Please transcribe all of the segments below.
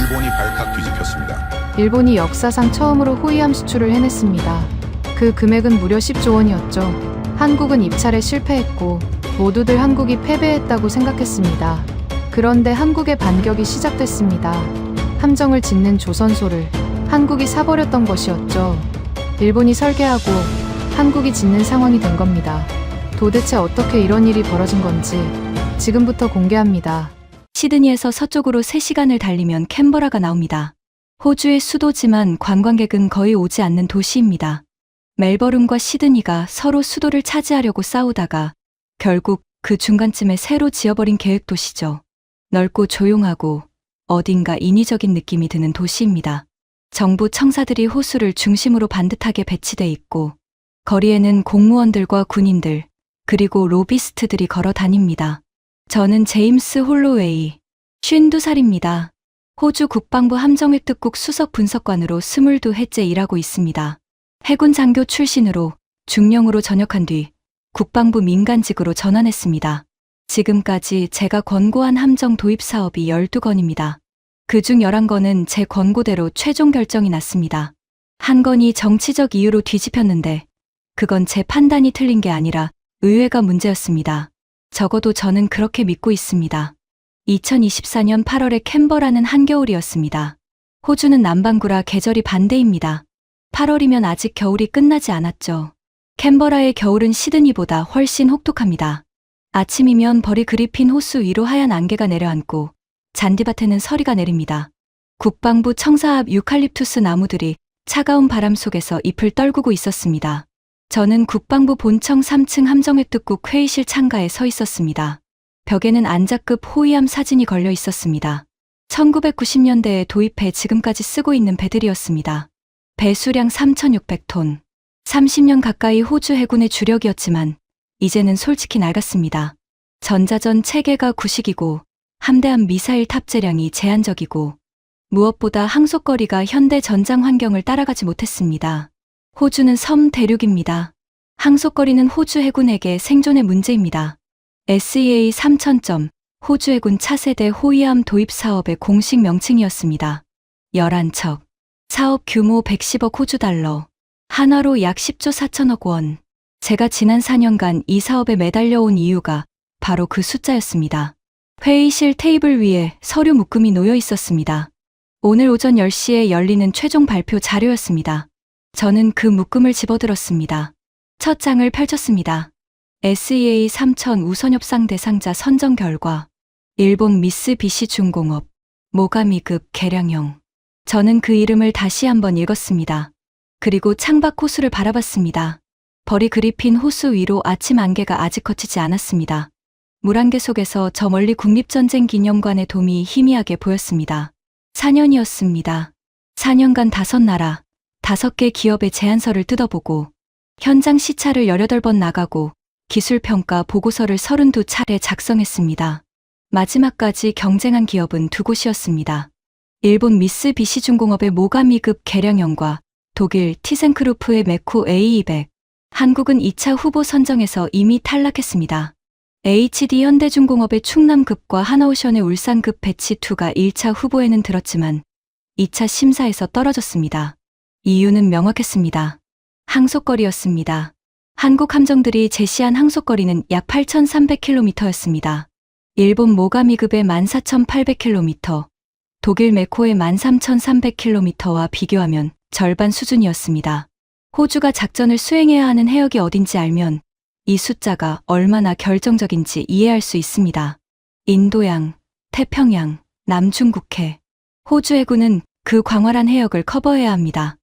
일본이 발칵 뒤집혔습니다. 일본이 역사상 처음으로 호위함 수출을 해냈습니다. 그 금액은 무려 10조 원이었죠. 한국은 입찰에 실패했고 모두들 한국이 패배했다고 생각했습니다. 그런데 한국의 반격이 시작됐습니다. 함정을 짓는 조선소를 한국이 사버렸던 것이었죠. 일본이 설계하고 한국이 짓는 상황이 된 겁니다. 도대체 어떻게 이런 일이 벌어진 건지 지금부터 공개합니다. 시드니에서 서쪽으로 3시간을 달리면 캔버라가 나옵니다. 호주의 수도지만 관광객은 거의 오지 않는 도시입니다. 멜버른과 시드니가 서로 수도를 차지하려고 싸우다가 결국 그 중간쯤에 새로 지어버린 계획 도시죠. 넓고 조용하고 어딘가 인위적인 느낌이 드는 도시입니다. 정부 청사들이 호수를 중심으로 반듯하게 배치돼 있고 거리에는 공무원들과 군인들 그리고 로비스트들이 걸어 다닙니다. 저는 제임스 홀로웨이, 52살입니다. 호주 국방부 함정획득국 수석 분석관으로 22해째 일하고 있습니다. 해군 장교 출신으로 중령으로 전역한 뒤 국방부 민간직으로 전환했습니다. 지금까지 제가 권고한 함정 도입 사업이 12건입니다. 그중 11건은 제 권고대로 최종 결정이 났습니다. 한 건이 정치적 이유로 뒤집혔는데 그건 제 판단이 틀린 게 아니라 의회가 문제였습니다. 적어도 저는 그렇게 믿고 있습니다. 2024년 8월에 캔버라는 한겨울이었습니다. 호주는 남반구라 계절이 반대입니다. 8월이면 아직 겨울이 끝나지 않았죠. 캔버라의 겨울은 시드니보다 훨씬 혹독합니다. 아침이면 벌이 그리핀 호수 위로 하얀 안개가 내려앉고 잔디밭에는 서리가 내립니다. 국방부 청사 앞 유칼립투스 나무들이 차가운 바람 속에서 잎을 떨구고 있었습니다. 저는 국방부 본청 3층 함정획득국 회의실 창가에 서 있었습니다. 벽에는 안자급 호위함 사진이 걸려 있었습니다. 1990년대에 도입해 지금까지 쓰고 있는 배들이었습니다. 배 수량 3,600톤. 30년 가까이 호주 해군의 주력이었지만 이제는 솔직히 낡았습니다. 전자전 체계가 구식이고 함대함 미사일 탑재량이 제한적이고 무엇보다 항속거리가 현대 전장 환경을 따라가지 못했습니다. 호주는 섬 대륙입니다. 항속거리는 호주 해군에게 생존의 문제입니다. SEA 3000점, 호주 해군 차세대 호위함 도입 사업의 공식 명칭이었습니다. 11척, 사업 규모 110억 호주 달러, 한화로 약 10조 4천억 원. 제가 지난 4년간 이 사업에 매달려 온 이유가 바로 그 숫자였습니다. 회의실 테이블 위에 서류 묶음이 놓여 있었습니다. 오늘 오전 10시에 열리는 최종 발표 자료였습니다. 저는 그 묶음을 집어들었습니다. 첫 장을 펼쳤습니다. SEA 3000 우선협상 대상자 선정 결과 일본 미쓰비시 중공업 모가미급 개량형. 저는 그 이름을 다시 한번 읽었습니다. 그리고 창밖 호수를 바라봤습니다. 벌이 그리핀 호수 위로 아침 안개가 아직 걷히지 않았습니다. 물안개 속에서 저 멀리 국립전쟁 기념관의 돔이 희미하게 보였습니다. 4년이었습니다. 4년간 5나라, 5개 기업의 제안서를 뜯어보고 현장 시찰을 18번 나가고 기술평가 보고서를 32차례 작성했습니다. 마지막까지 경쟁한 기업은 2곳이었습니다. 일본 미쓰비시중공업의 모가미급 개량형과 독일 티센크루프의 메코 A200. 한국은 2차 후보 선정에서 이미 탈락했습니다. HD 현대중공업의 충남급과 하나오션의 울산급 배치2가 1차 후보에는 들었지만 2차 심사에서 떨어졌습니다. 이유는 명확했습니다. 항속거리였습니다. 한국 함정들이 제시한 항속거리는 약 8,300km였습니다. 일본 모가미급의 14,800km, 독일 메코의 13,300km와 비교하면 절반 수준이었습니다. 호주가 작전을 수행해야 하는 해역이 어딘지 알면 이 숫자가 얼마나 결정적인지 이해할 수 있습니다. 인도양, 태평양, 남중국해. 호주 해군은 그 광활한 해역을 커버해야 합니다.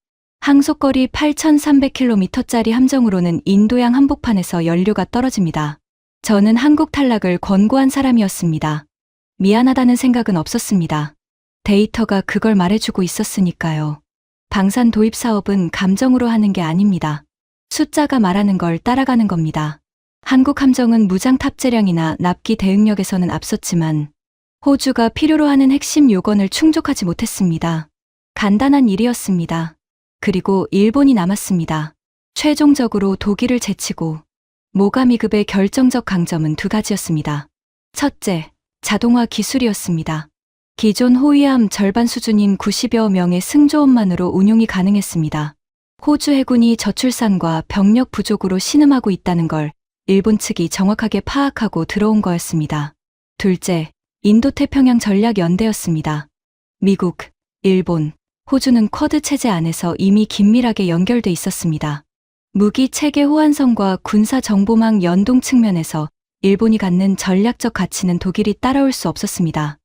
항속거리 8,300km짜리 함정으로는 인도양 한복판에서 연료가 떨어집니다. 저는 한국 탈락을 권고한 사람이었습니다. 미안하다는 생각은 없었습니다. 데이터가 그걸 말해주고 있었으니까요. 방산 도입 사업은 감정으로 하는 게 아닙니다. 숫자가 말하는 걸 따라가는 겁니다. 한국 함정은 무장 탑재량이나 납기 대응력에서는 앞섰지만 호주가 필요로 하는 핵심 요건을 충족하지 못했습니다. 간단한 일이었습니다. 그리고 일본이 남았습니다. 최종적으로 독일을 제치고 모가미급의 결정적 강점은 2가지였습니다. 첫째, 자동화 기술이었습니다. 기존 호위함 절반 수준인 90여 명의 승조원만으로 운용이 가능했습니다. 호주 해군이 저출산과 병력 부족으로 신음하고 있다는 걸 일본 측이 정확하게 파악하고 들어온 거였습니다. 둘째, 인도태평양 전략연대였습니다. 미국, 일본, 호주는 쿼드 체제 안에서 이미 긴밀하게 연결돼 있었습니다. 무기 체계 호환성과 군사 정보망 연동 측면에서 일본이 갖는 전략적 가치는 독일이 따라올 수 없었습니다.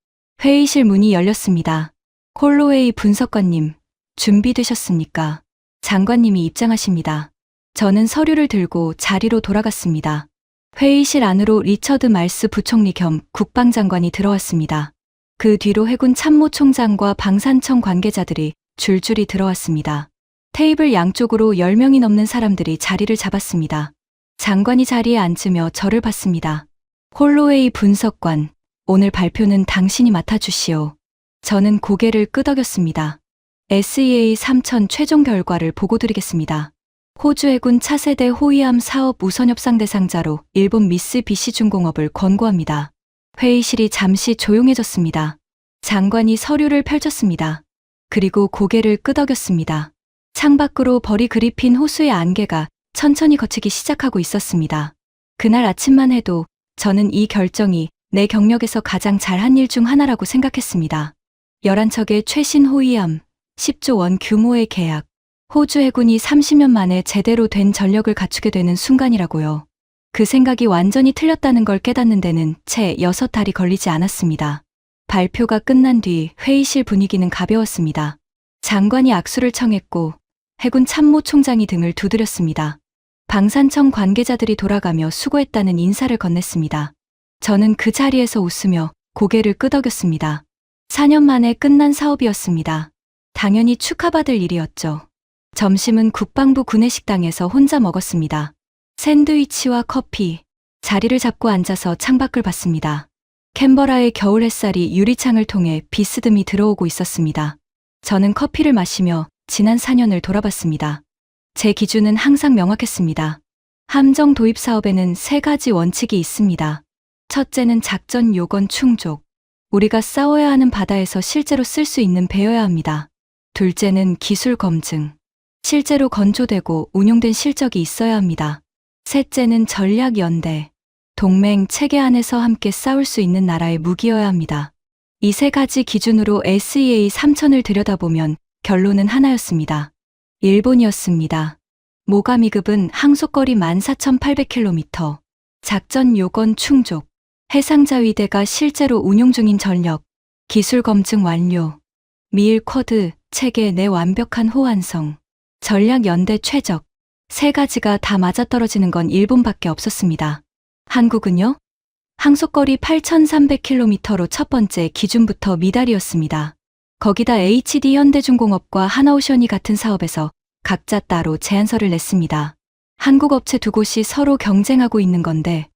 회의실 문이 열렸습니다. 홀로웨이 분석관님, 준비되셨습니까? 장관님이 입장하십니다. 저는 서류를 들고 자리로 돌아갔습니다. 회의실 안으로 리처드 말스 부총리 겸 국방장관이 들어왔습니다. 그 뒤로 해군 참모총장과 방산청 관계자들이 줄줄이 들어왔습니다. 테이블 양쪽으로 10명이 넘는 사람들이 자리를 잡았습니다. 장관이 자리에 앉으며 저를 봤습니다. 홀로웨이 분석관, 오늘 발표는 당신이 맡아주시오. 저는 고개를 끄덕였습니다. SEA 3000 최종 결과를 보고드리겠습니다. 호주 해군 차세대 호위함 사업 우선협상 대상자로 일본 미쓰비시 중공업을 권고합니다. 회의실이 잠시 조용해졌습니다. 장관이 서류를 펼쳤습니다. 그리고 고개를 끄덕였습니다. 창밖으로 벌이 그리핀 호수의 안개가 천천히 걷히기 시작하고 있었습니다. 그날 아침만 해도 저는 이 결정이 내 경력에서 가장 잘한 일 중 하나라고 생각했습니다. 11척의 최신 호위함, 10조 원 규모의 계약, 호주 해군이 30년 만에 제대로 된 전력을 갖추게 되는 순간이라고요. 그 생각이 완전히 틀렸다는 걸 깨닫는 데는 채 6달이 걸리지 않았습니다. 발표가 끝난 뒤 회의실 분위기는 가벼웠습니다. 장관이 악수를 청했고 해군 참모총장이 등을 두드렸습니다. 방산청 관계자들이 돌아가며 수고했다는 인사를 건넸습니다. 저는 그 자리에서 웃으며 고개를 끄덕였습니다. 4년 만에 끝난 사업이었습니다. 당연히 축하받을 일이었죠. 점심은 국방부 구내식당에서 혼자 먹었습니다. 샌드위치와 커피, 자리를 잡고 앉아서 창밖을 봤습니다. 캔버라의 겨울 햇살이 유리창을 통해 비스듬히 들어오고 있었습니다. 저는 커피를 마시며 지난 4년을 돌아봤습니다. 제 기준은 항상 명확했습니다. 함정 도입 사업에는 3가지 원칙이 있습니다. 첫째는 작전 요건 충족. 우리가 싸워야 하는 바다에서 실제로 쓸 수 있는 배여야 합니다. 둘째는 기술 검증. 실제로 건조되고 운용된 실적이 있어야 합니다. 셋째는 전략 연대. 동맹 체계 안에서 함께 싸울 수 있는 나라의 무기여야 합니다. 이 3가지 기준으로 SEA 3000을 들여다보면 결론은 하나였습니다. 일본이었습니다. 모가미급은 항속거리 14,800km, 작전 요건 충족, 해상자위대가 실제로 운용 중인 전력, 기술 검증 완료, 미일 쿼드 체계 내 완벽한 호환성, 전략 연대 최적, 3가지가 다 맞아떨어지는 건 일본밖에 없었습니다. 한국은요? 항속거리 8,300km로 첫 번째 기준부터 미달이었습니다. 거기다 HD 현대중공업과 하나오션이 같은 사업에서 각자 따로 제안서를 냈습니다. 한국 업체 2곳이 서로 경쟁하고 있는 건데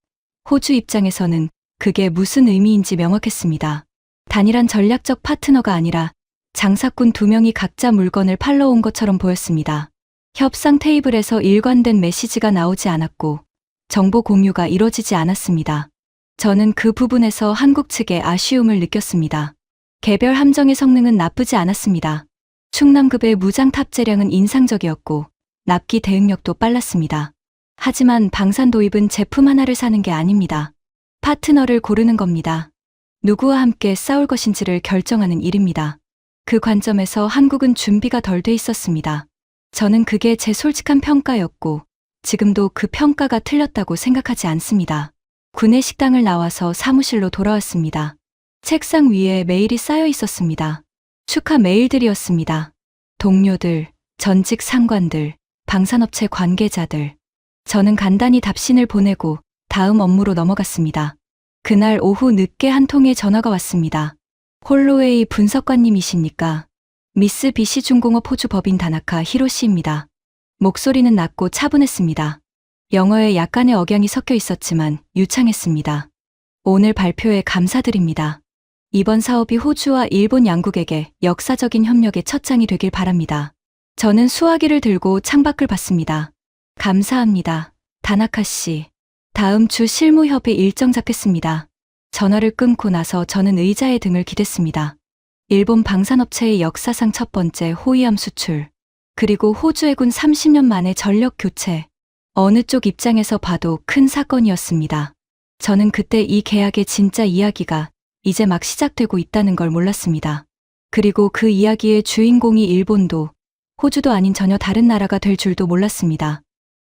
호주 입장에서는 그게 무슨 의미인지 명확했습니다. 단일한 전략적 파트너가 아니라 장사꾼 2명이 각자 물건을 팔러 온 것처럼 보였습니다. 협상 테이블에서 일관된 메시지가 나오지 않았고 정보 공유가 이뤄지지 않았습니다. 저는 그 부분에서 한국 측의 아쉬움을 느꼈습니다. 개별 함정의 성능은 나쁘지 않았습니다. 충남급의 무장 탑재량은 인상적이었고 납기 대응력도 빨랐습니다. 하지만 방산 도입은 제품 하나를 사는 게 아닙니다. 파트너를 고르는 겁니다. 누구와 함께 싸울 것인지를 결정하는 일입니다. 그 관점에서 한국은 준비가 덜 돼 있었습니다. 저는 그게 제 솔직한 평가였고 지금도 그 평가가 틀렸다고 생각하지 않습니다. 구내식당을 나와서 사무실로 돌아왔습니다. 책상 위에 메일이 쌓여 있었습니다. 축하 메일들이었습니다. 동료들, 전직 상관들, 방산업체 관계자들. 저는 간단히 답신을 보내고 다음 업무로 넘어갔습니다. 그날 오후 늦게 한 통의 전화가 왔습니다. 홀로웨이 분석관님이십니까? 미쓰비시 중공업 호주 법인 다나카 히로시입니다. 목소리는 낮고 차분했습니다. 영어에 약간의 억양이 섞여 있었지만 유창했습니다. 오늘 발표에 감사드립니다. 이번 사업이 호주와 일본 양국에게 역사적인 협력의 첫 장이 되길 바랍니다. 저는 수화기를 들고 창밖을 봤습니다. 감사합니다. 다나카 씨. 다음 주 실무협의 일정 잡혔습니다. 전화를 끊고 나서 저는 의자에 등을 기댔습니다. 일본 방산업체의 역사상 첫 번째 호위함 수출, 그리고 호주 해군 30년 만에 전력 교체. 어느 쪽 입장에서 봐도 큰 사건이었습니다. 저는 그때 이 계약의 진짜 이야기가 이제 막 시작되고 있다는 걸 몰랐습니다. 그리고 그 이야기의 주인공이 일본도 호주도 아닌 전혀 다른 나라가 될 줄도 몰랐습니다.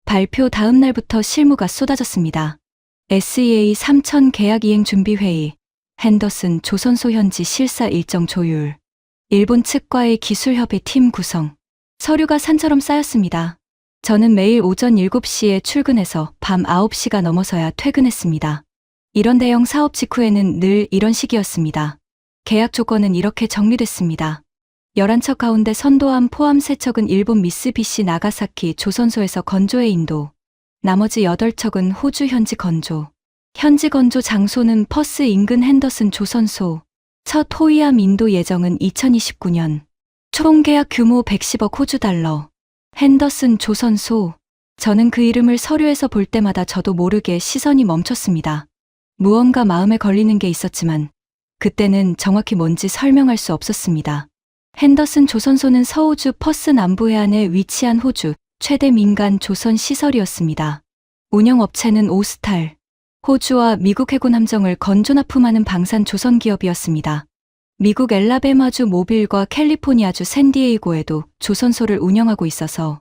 발표 다음 날부터 실무가 쏟아졌습니다. SEA 3000 계약 이행 준비 회의, 핸더슨 조선소 현지 실사 일정 조율, 일본 측과의 기술협의 팀 구성, 서류가 산처럼 쌓였습니다. 저는 매일 오전 7시에 출근해서 밤 9시가 넘어서야 퇴근했습니다. 이런 대형 사업 직후에는 늘 이런 시기였습니다. 계약 조건은 이렇게 정리됐습니다. 11척 가운데 선도함 포함 3척은 일본 미쓰비시 나가사키 조선소에서 건조해 인도, 나머지 8척은 호주 현지 건조. 현지 건조 장소는 퍼스 인근 핸더슨 조선소. 첫 호위함 인도 예정은 2029년. 총 계약 규모 110억 호주 달러. 핸더슨 조선소. 저는 그 이름을 서류에서 볼 때마다 저도 모르게 시선이 멈췄습니다. 무언가 마음에 걸리는 게 있었지만 그때는 정확히 뭔지 설명할 수 없었습니다. 핸더슨 조선소는 서호주 퍼스 남부 해안에 위치한 호주 최대 민간 조선 시설이었습니다. 운영업체는 오스탈. 호주와 미국 해군 함정을 건조 납품하는 방산 조선 기업이었습니다. 미국 엘라베마주 모빌과 캘리포니아주 샌디에이고에도 조선소를 운영하고 있어서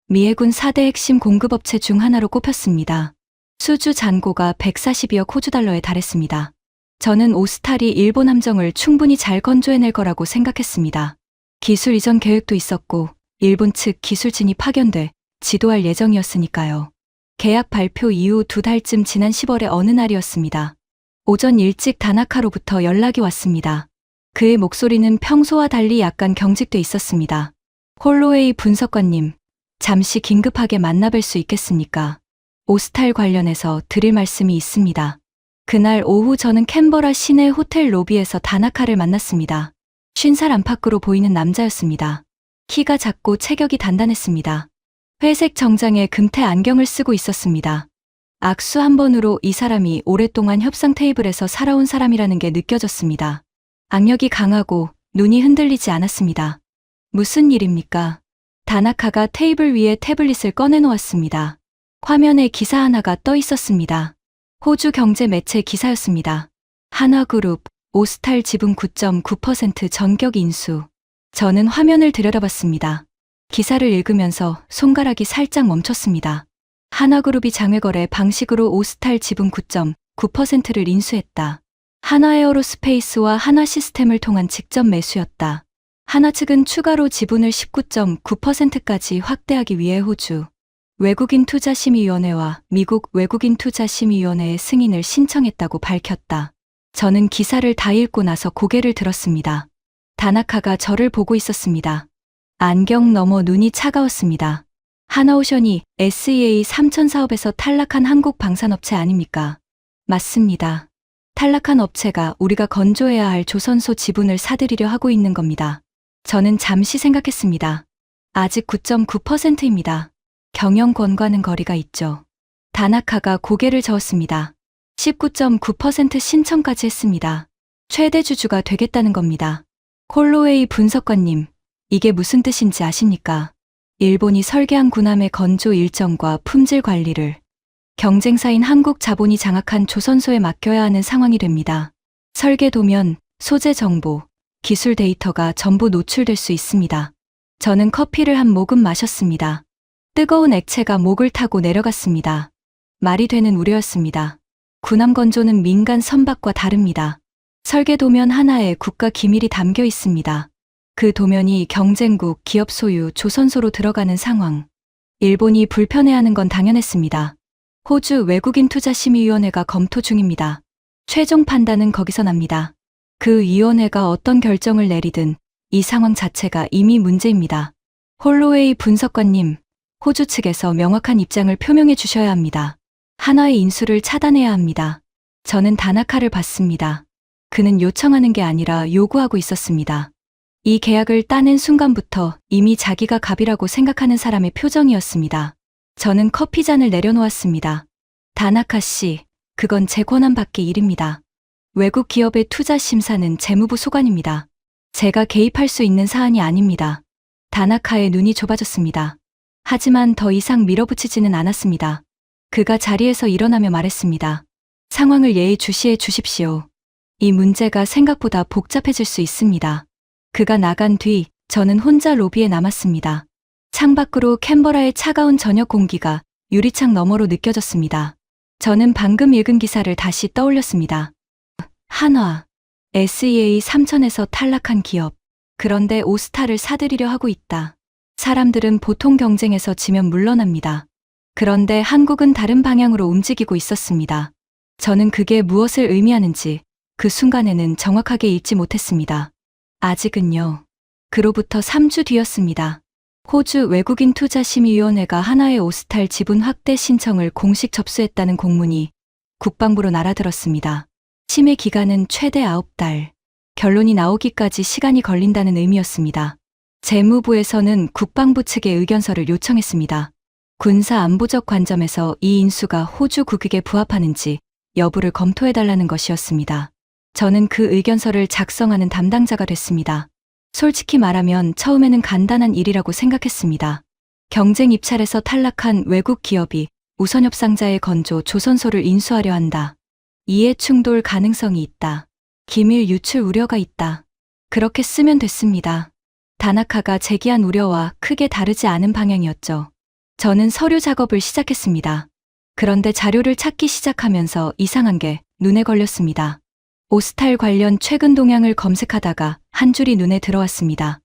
미 해군 4대 핵심 공급업체 중 하나로 꼽혔습니다. 수주 잔고가 142억 호주 달러에 달했습니다. 저는 오스탈이 일본 함정을 충분히 잘 건조해낼 거라고 생각했습니다. 기술 이전 계획도 있었고 일본 측 기술진이 파견돼 지도할 예정이었으니까요. 계약 발표 이후 2달쯤 지난 10월의 어느 날이었습니다. 오전 일찍 다나카로부터 연락이 왔습니다. 그의 목소리는 평소와 달리 약간 경직돼 있었습니다. 홀로웨이 분석관님, 잠시 긴급하게 만나뵐 수 있겠습니까? 오스탈 관련해서 드릴 말씀이 있습니다. 그날 오후 저는 캔버라 시내 호텔 로비에서 다나카를 만났습니다. 50살 안팎으로 보이는 남자였습니다. 키가 작고 체격이 단단했습니다. 회색 정장에 금태 안경을 쓰고 있었습니다. 악수 한 번으로 이 사람이 오랫동안 협상 테이블에서 살아온 사람이라는 게 느껴졌습니다. 악력이 강하고 눈이 흔들리지 않았습니다. 무슨 일입니까? 다나카가 테이블 위에 태블릿을 꺼내놓았습니다. 화면에 기사 하나가 떠 있었습니다. 호주 경제 매체 기사였습니다. 한화그룹, 오스탈 지분 9.9% 전격 인수. 저는 화면을 들여다봤습니다. 기사를 읽으면서 손가락이 살짝 멈췄습니다. 한화그룹이 장외거래 방식으로 오스탈 지분 9.9%를 인수했다. 한화에어로스페이스와 한화시스템을 통한 직접 매수였다. 한화 측은 추가로 지분을 19.9%까지 확대하기 위해 호주 외국인 투자심의위원회와 미국 외국인 투자심의위원회의 승인을 신청했다고 밝혔다. 저는 기사를 다 읽고 나서 고개를 들었습니다. 다나카가 저를 보고 있었습니다. 안경 너머 눈이 차가웠습니다. 한화오션이 SEA 3000 사업에서 탈락한 한국 방산업체 아닙니까? 맞습니다. 탈락한 업체가 우리가 건조해야 할 조선소 지분을 사들이려 하고 있는 겁니다. 저는 잠시 생각했습니다. 아직 9.9%입니다. 경영권과는 거리가 있죠. 다나카가 고개를 저었습니다. 19.9% 신청까지 했습니다. 최대 주주가 되겠다는 겁니다. 홀로웨이 분석관님, 이게 무슨 뜻인지 아십니까? 일본이 설계한 군함의 건조 일정과 품질 관리를 경쟁사인 한국 자본이 장악한 조선소에 맡겨야 하는 상황이 됩니다. 설계 도면, 소재 정보, 기술 데이터가 전부 노출될 수 있습니다. 저는 커피를 한 모금 마셨습니다. 뜨거운 액체가 목을 타고 내려갔습니다. 말이 되는 우려였습니다. 군함 건조는 민간 선박과 다릅니다. 설계 도면 하나에 국가 기밀이 담겨 있습니다. 그 도면이 경쟁국 기업 소유 조선소로 들어가는 상황. 일본이 불편해하는 건 당연했습니다. 호주 외국인 투자심의위원회가 검토 중입니다. 최종 판단은 거기서 납니다. 그 위원회가 어떤 결정을 내리든 이 상황 자체가 이미 문제입니다. 홀로웨이 분석관님, 호주 측에서 명확한 입장을 표명해 주셔야 합니다. 한화의 인수를 차단해야 합니다. 저는 다나카를 봤습니다. 그는 요청하는 게 아니라 요구하고 있었습니다. 이 계약을 따낸 순간부터 이미 자기가 갑이라고 생각하는 사람의 표정이었습니다. 저는 커피잔을 내려놓았습니다. 다나카 씨, 그건 제 권한 밖의 일입니다. 외국 기업의 투자 심사는 재무부 소관입니다. 제가 개입할 수 있는 사안이 아닙니다. 다나카의 눈이 좁아졌습니다. 하지만 더 이상 밀어붙이지는 않았습니다. 그가 자리에서 일어나며 말했습니다. 상황을 예의주시해 주십시오. 이 문제가 생각보다 복잡해질 수 있습니다. 그가 나간 뒤 저는 혼자 로비에 남았습니다. 창밖으로 캔버라의 차가운 저녁 공기가 유리창 너머로 느껴졌습니다. 저는 방금 읽은 기사를 다시 떠올렸습니다. 한화, SEA 3000에서 탈락한 기업. 그런데 오스타를 사들이려 하고 있다. 사람들은 보통 경쟁에서 지면 물러납니다. 그런데 한국은 다른 방향으로 움직이고 있었습니다. 저는 그게 무엇을 의미하는지 그 순간에는 정확하게 읽지 못했습니다. 아직은요. 그로부터 3주 뒤였습니다. 호주 외국인 투자심의위원회가 한화의 오스탈 지분 확대 신청을 공식 접수했다는 공문이 국방부로 날아들었습니다. 심의 기간은 최대 9달. 결론이 나오기까지 시간이 걸린다는 의미였습니다. 재무부에서는 국방부 측에 의견서를 요청했습니다. 군사 안보적 관점에서 이 인수가 호주 국익에 부합하는지 여부를 검토해달라는 것이었습니다. 저는 그 의견서를 작성하는 담당자가 됐습니다. 솔직히 말하면 처음에는 간단한 일이라고 생각했습니다. 경쟁 입찰에서 탈락한 외국 기업이 우선협상자의 건조 조선소를 인수하려 한다. 이해 충돌 가능성이 있다. 기밀 유출 우려가 있다. 그렇게 쓰면 됐습니다. 다나카가 제기한 우려와 크게 다르지 않은 방향이었죠. 저는 서류 작업을 시작했습니다. 그런데 자료를 찾기 시작하면서 이상한 게 눈에 걸렸습니다. 오스탈 관련 최근 동향을 검색하다가 한 줄이 눈에 들어왔습니다.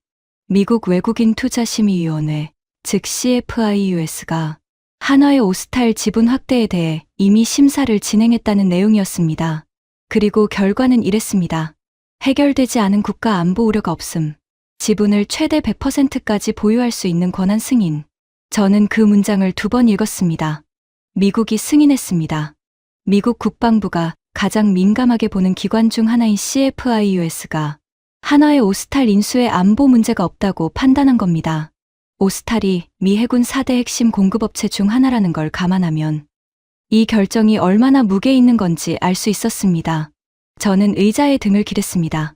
미국 외국인 투자심의위원회, 즉 CFIUS가 한화의 오스탈 지분 확대에 대해 이미 심사를 진행했다는 내용이었습니다. 그리고 결과는 이랬습니다. 해결되지 않은 국가 안보 우려가 없음. 지분을 최대 100%까지 보유할 수 있는 권한 승인. 저는 그 문장을 2번 읽었습니다. 미국이 승인했습니다. 미국 국방부가 가장 민감하게 보는 기관 중 하나인 CFIUS가 한화의 오스탈 인수에 안보 문제가 없다고 판단한 겁니다. 오스탈이 미 해군 4대 핵심 공급업체 중 하나라는 걸 감안하면 이 결정이 얼마나 무게 있는 건지 알 수 있었습니다. 저는 의자에 등을 기댔습니다.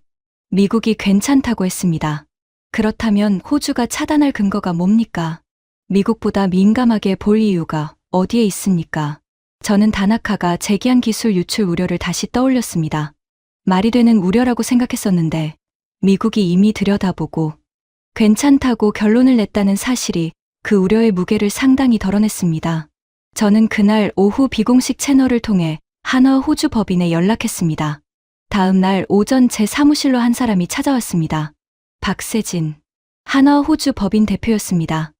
미국이 괜찮다고 했습니다. 그렇다면 호주가 차단할 근거가 뭡니까? 미국보다 민감하게 볼 이유가 어디에 있습니까? 저는 다나카가 제기한 기술 유출 우려를 다시 떠올렸습니다. 말이 되는 우려라고 생각했었는데 미국이 이미 들여다보고 괜찮다고 결론을 냈다는 사실이 그 우려의 무게를 상당히 덜어냈습니다. 저는 그날 오후 비공식 채널을 통해 한화 호주 법인에 연락했습니다. 다음 날 오전 제 사무실로 한 사람이 찾아왔습니다. 박세진, 한화 호주 법인 대표였습니다.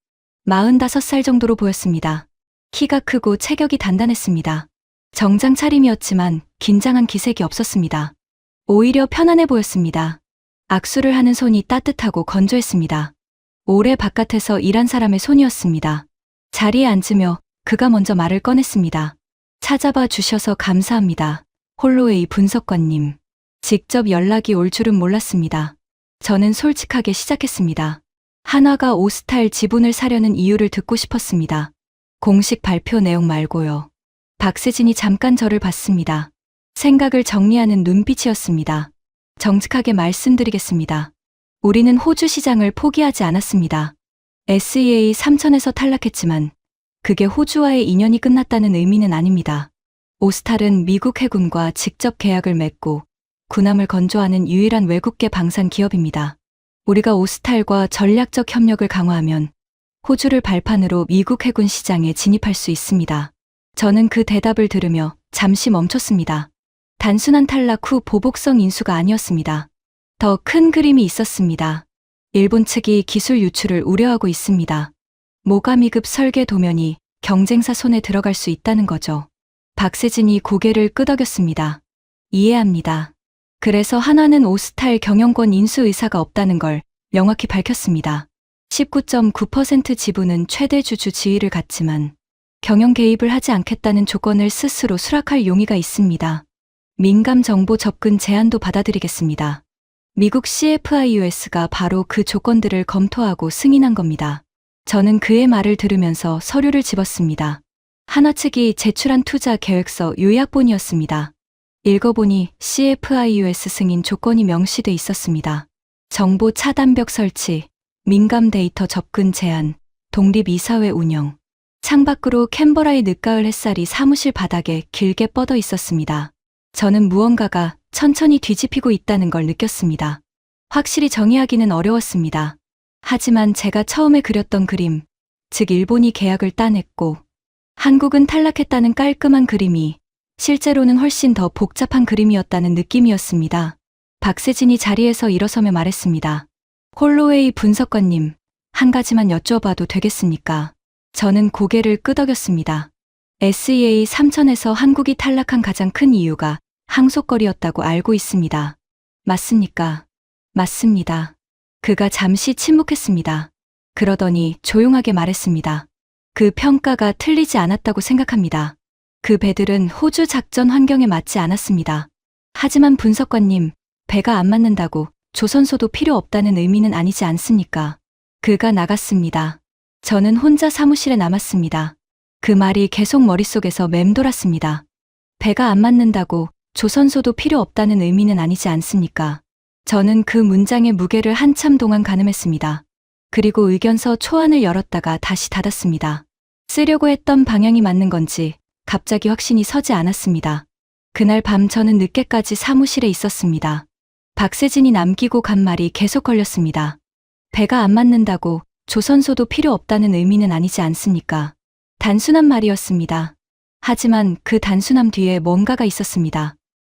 45살 정도로 보였습니다. 키가 크고 체격이 단단했습니다. 정장 차림이었지만 긴장한 기색이 없었습니다. 오히려 편안해 보였습니다. 악수를 하는 손이 따뜻하고 건조했습니다. 오래 바깥에서 일한 사람의 손이었습니다. 자리에 앉으며 그가 먼저 말을 꺼냈습니다. 찾아봐 주셔서 감사합니다. 홀로웨이 분석관님. 직접 연락이 올 줄은 몰랐습니다. 저는 솔직하게 시작했습니다. 한화가 오스탈 지분을 사려는 이유를 듣고 싶었습니다. 공식 발표 내용 말고요. 박세진이 잠깐 저를 봤습니다. 생각을 정리하는 눈빛이었습니다. 정직하게 말씀드리겠습니다. 우리는 호주 시장을 포기하지 않았습니다. SEA 3000에서 탈락했지만 그게 호주와의 인연이 끝났다는 의미는 아닙니다. 오스탈은 미국 해군과 직접 계약을 맺고 군함을 건조하는 유일한 외국계 방산 기업입니다. 우리가 오스탈과 전략적 협력을 강화하면 호주를 발판으로 미국 해군 시장에 진입할 수 있습니다. 저는 그 대답을 들으며 잠시 멈췄습니다. 단순한 탈락 후 보복성 인수가 아니었습니다. 더 큰 그림이 있었습니다. 일본 측이 기술 유출을 우려하고 있습니다. 모가미급 설계 도면이 경쟁사 손에 들어갈 수 있다는 거죠. 박세진이 고개를 끄덕였습니다. 이해합니다. 그래서 한화는 오스탈 경영권 인수 의사가 없다는 걸 명확히 밝혔습니다. 19.9% 지분은 최대 주주 지위를 갖지만 경영 개입을 하지 않겠다는 조건을 스스로 수락할 용의가 있습니다. 민감 정보 접근 제한도 받아들이겠습니다. 미국 CFIUS가 바로 그 조건들을 검토하고 승인한 겁니다. 저는 그의 말을 들으면서 서류를 집었습니다. 한화 측이 제출한 투자 계획서 요약본이었습니다. 읽어보니 CFIUS 승인 조건이 명시돼 있었습니다. 정보 차단벽 설치, 민감 데이터 접근 제한, 독립 이사회 운영. 창밖으로 캔버라의 늦가을 햇살이 사무실 바닥에 길게 뻗어 있었습니다. 저는 무언가가 천천히 뒤집히고 있다는 걸 느꼈습니다. 확실히 정의하기는 어려웠습니다. 하지만 제가 처음에 그렸던 그림, 즉 일본이 계약을 따냈고 한국은 탈락했다는 깔끔한 그림이 실제로는 훨씬 더 복잡한 그림이었다는 느낌이었습니다. 박세진이 자리에서 일어서며 말했습니다. 홀로웨이 분석관님, 한 가지만 여쭤봐도 되겠습니까? 저는 고개를 끄덕였습니다. SEA 3000에서 한국이 탈락한 가장 큰 이유가 항속거리였다고 알고 있습니다. 맞습니까? 맞습니다. 그가 잠시 침묵했습니다. 그러더니 조용하게 말했습니다. 그 평가가 틀리지 않았다고 생각합니다. 그 배들은 호주 작전 환경에 맞지 않았습니다. 하지만 분석관님, 배가 안 맞는다고 조선소도 필요 없다는 의미는 아니지 않습니까? 그가 나갔습니다. 저는 혼자 사무실에 남았습니다. 그 말이 계속 머릿속에서 맴돌았습니다. 배가 안 맞는다고 조선소도 필요 없다는 의미는 아니지 않습니까? 저는 그 문장의 무게를 한참 동안 가늠했습니다. 그리고 의견서 초안을 열었다가 다시 닫았습니다. 쓰려고 했던 방향이 맞는 건지 갑자기 확신이 서지 않았습니다. 그날 밤 저는 늦게까지 사무실에 있었습니다. 박세진이 남기고 간 말이 계속 걸렸습니다. 배가 안 맞는다고 조선소도 필요 없다는 의미는 아니지 않습니까? 단순한 말이었습니다. 하지만 그 단순함 뒤에 뭔가가 있었습니다.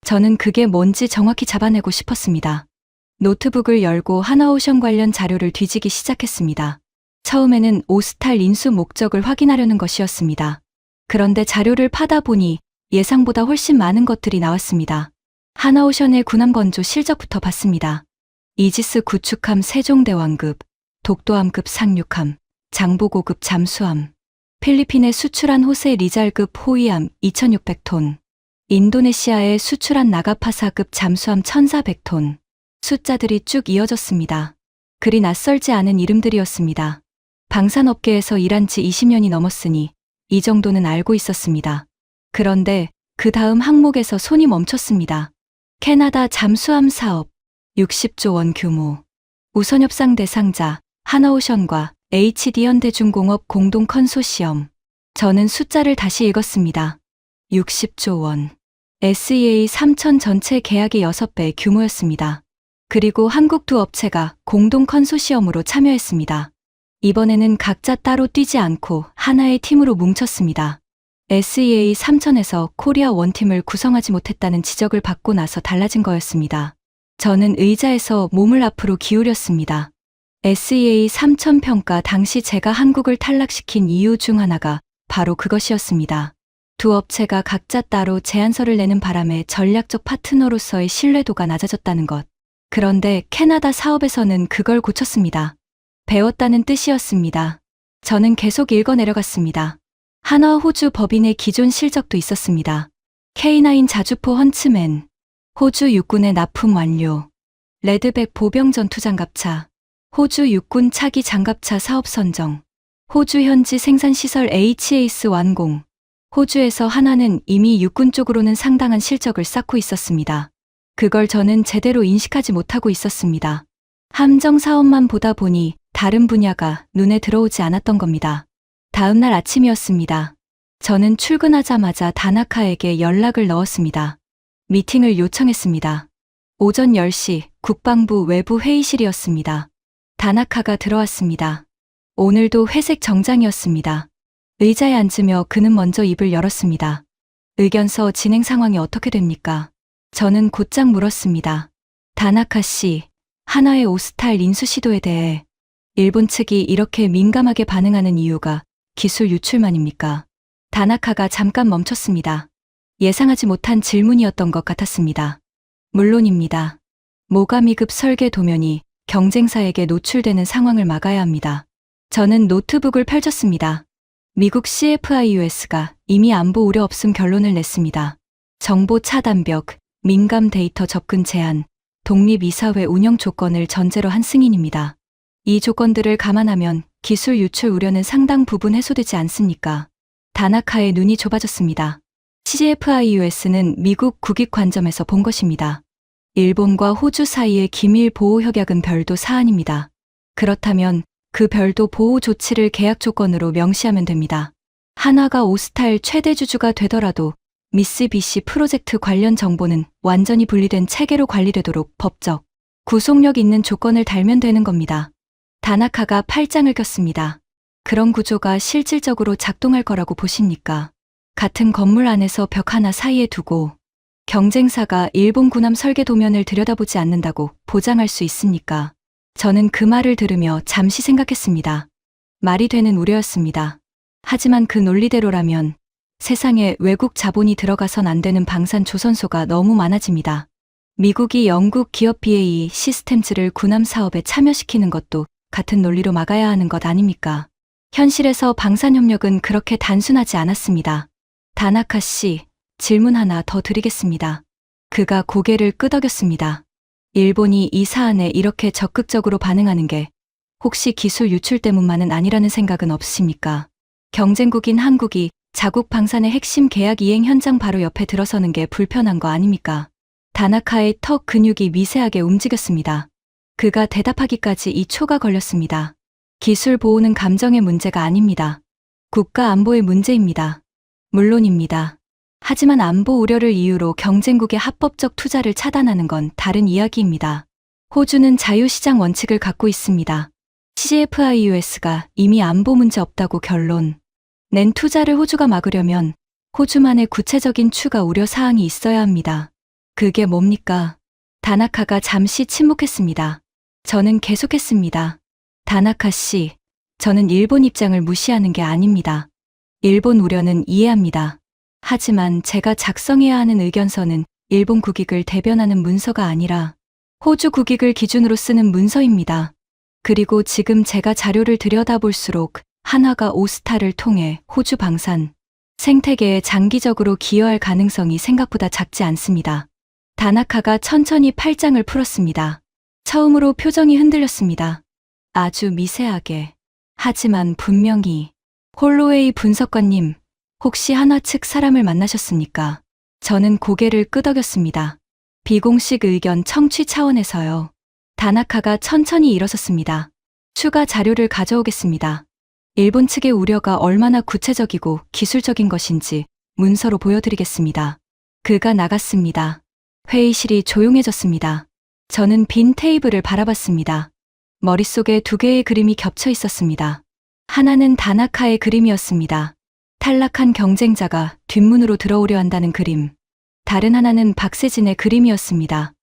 저는 그게 뭔지 정확히 잡아내고 싶었습니다. 노트북을 열고 하나오션 관련 자료를 뒤지기 시작했습니다. 처음에는 오스탈 인수 목적을 확인하려는 것이었습니다. 그런데 자료를 파다 보니 예상보다 훨씬 많은 것들이 나왔습니다. 하나오션의 군함 건조 실적부터 봤습니다. 이지스 구축함 세종대왕급, 독도함급 상륙함, 장보고급 잠수함, 필리핀에 수출한 호세 리잘급 호위함 2600톤, 인도네시아에 수출한 나가파사급 잠수함 1400톤. 숫자들이 쭉 이어졌습니다. 그리 낯설지 않은 이름들이었습니다. 방산업계에서 일한 지 20년이 넘었으니 이 정도는 알고 있었습니다. 그런데 그 다음 항목에서 손이 멈췄습니다. 캐나다 잠수함 사업, 60조 원 규모. 우선협상 대상자, 하나오션과 HD현대중공업 공동 컨소시엄. 저는 숫자를 다시 읽었습니다. 60조 원. SEA 3000 전체 계약의 6배 규모였습니다. 그리고 한국 두 업체가 공동 컨소시엄으로 참여했습니다. 이번에는 각자 따로 뛰지 않고 하나의 팀으로 뭉쳤습니다. SEA 3000에서 코리아 원팀을 구성하지 못했다는 지적을 받고 나서 달라진 거였습니다. 저는 의자에서 몸을 앞으로 기울였습니다. SEA 3000 평가 당시 제가 한국을 탈락시킨 이유 중 하나가 바로 그것이었습니다. 두 업체가 각자 따로 제안서를 내는 바람에 전략적 파트너로서의 신뢰도가 낮아졌다는 것. 그런데 캐나다 사업에서는 그걸 고쳤습니다. 배웠다는 뜻이었습니다. 저는 계속 읽어내려갔습니다. 한화 호주 법인의 기존 실적도 있었습니다. K9 자주포 헌츠맨, 호주 육군의 납품 완료, 레드백 보병 전투장갑차, 호주 육군 차기 장갑차 사업 선정, 호주 현지 생산시설 HAS 완공. 호주에서 한화는 이미 육군 쪽으로는 상당한 실적을 쌓고 있었습니다. 그걸 저는 제대로 인식하지 못하고 있었습니다. 함정 사업만 보다 보니 다른 분야가 눈에 들어오지 않았던 겁니다. 다음 날 아침이었습니다. 저는 출근하자마자 다나카에게 연락을 넣었습니다. 미팅을 요청했습니다. 오전 10시 국방부 외부 회의실이었습니다. 다나카가 들어왔습니다. 오늘도 회색 정장이었습니다. 의자에 앉으며 그는 먼저 입을 열었습니다. 의견서 진행 상황이 어떻게 됩니까? 저는 곧장 물었습니다. 다나카 씨, 한화의 오스탈 인수 시도에 대해 일본 측이 이렇게 민감하게 반응하는 이유가 기술 유출만입니까? 다나카가 잠깐 멈췄습니다. 예상하지 못한 질문이었던 것 같았습니다. 물론입니다. 모가미급 설계 도면이 경쟁사에게 노출되는 상황을 막아야 합니다. 저는 노트북을 펼쳤습니다. 미국 CFIUS가 이미 안보 우려 없음 결론을 냈습니다. 정보 차단벽, 민감 데이터 접근 제한, 독립 이사회 운영 조건을 전제로 한 승인입니다. 이 조건들을 감안하면 기술 유출 우려는 상당 부분 해소되지 않습니까? 다나카의 눈이 좁아졌습니다. CFIUS는 미국 국익 관점에서 본 것입니다. 일본과 호주 사이의 기밀 보호 협약은 별도 사안입니다. 그렇다면 그 별도 보호 조치를 계약 조건으로 명시하면 됩니다. 한화가 오스탈 최대 주주가 되더라도 미쓰비시 프로젝트 관련 정보는 완전히 분리된 체계로 관리되도록 법적, 구속력 있는 조건을 달면 되는 겁니다. 다나카가 팔짱을 꼈습니다. 그런 구조가 실질적으로 작동할 거라고 보십니까? 같은 건물 안에서 벽 하나 사이에 두고 경쟁사가 일본 군함 설계 도면을 들여다보지 않는다고 보장할 수 있습니까? 저는 그 말을 들으며 잠시 생각했습니다. 말이 되는 우려였습니다. 하지만 그 논리대로라면 세상에 외국 자본이 들어가선 안 되는 방산 조선소가 너무 많아집니다. 미국이 영국 기업 BAE 시스템즈를 군함 사업에 참여시키는 것도 같은 논리로 막아야 하는 것 아닙니까? 현실에서 방산협력은 그렇게 단순하지 않았습니다. 다나카 씨, 질문 하나 더 드리겠습니다. 그가 고개를 끄덕였습니다. 일본이 이 사안에 이렇게 적극적으로 반응하는 게 혹시 기술 유출 때문만은 아니라는 생각은 없으십니까? 경쟁국인 한국이 자국 방산의 핵심 계약 이행 현장 바로 옆에 들어서는 게 불편한 거 아닙니까? 다나카의 턱 근육이 미세하게 움직였습니다. 그가 대답하기까지 2초가 걸렸습니다. 기술 보호는 감정의 문제가 아닙니다. 국가 안보의 문제입니다. 물론입니다. 하지만 안보 우려를 이유로 경쟁국의 합법적 투자를 차단하는 건 다른 이야기입니다. 호주는 자유시장 원칙을 갖고 있습니다. CFIUS가 이미 안보 문제 없다고 결론 낸 투자를 호주가 막으려면 호주만의 구체적인 추가 우려 사항이 있어야 합니다. 그게 뭡니까? 다나카가 잠시 침묵했습니다. 저는 계속했습니다. 다나카 씨, 저는 일본 입장을 무시하는 게 아닙니다. 일본 우려는 이해합니다. 하지만 제가 작성해야 하는 의견서는 일본 국익을 대변하는 문서가 아니라 호주 국익을 기준으로 쓰는 문서입니다. 그리고 지금 제가 자료를 들여다볼수록 한화가 오스타를 통해 호주 방산, 생태계에 장기적으로 기여할 가능성이 생각보다 작지 않습니다. 다나카가 천천히 팔짱을 풀었습니다. 처음으로 표정이 흔들렸습니다. 아주 미세하게. 하지만 분명히. 홀로웨이 분석관님, 혹시 한화 측 사람을 만나셨습니까? 저는 고개를 끄덕였습니다. 비공식 의견 청취 차원에서요. 다나카가 천천히 일어섰습니다. 추가 자료를 가져오겠습니다. 일본 측의 우려가 얼마나 구체적이고 기술적인 것인지 문서로 보여드리겠습니다. 그가 나갔습니다. 회의실이 조용해졌습니다. 저는 빈 테이블을 바라봤습니다. 머릿속에 두 개의 그림이 겹쳐 있었습니다. 하나는 다나카의 그림이었습니다. 탈락한 경쟁자가 뒷문으로 들어오려 한다는 그림. 다른 하나는 박세진의 그림이었습니다.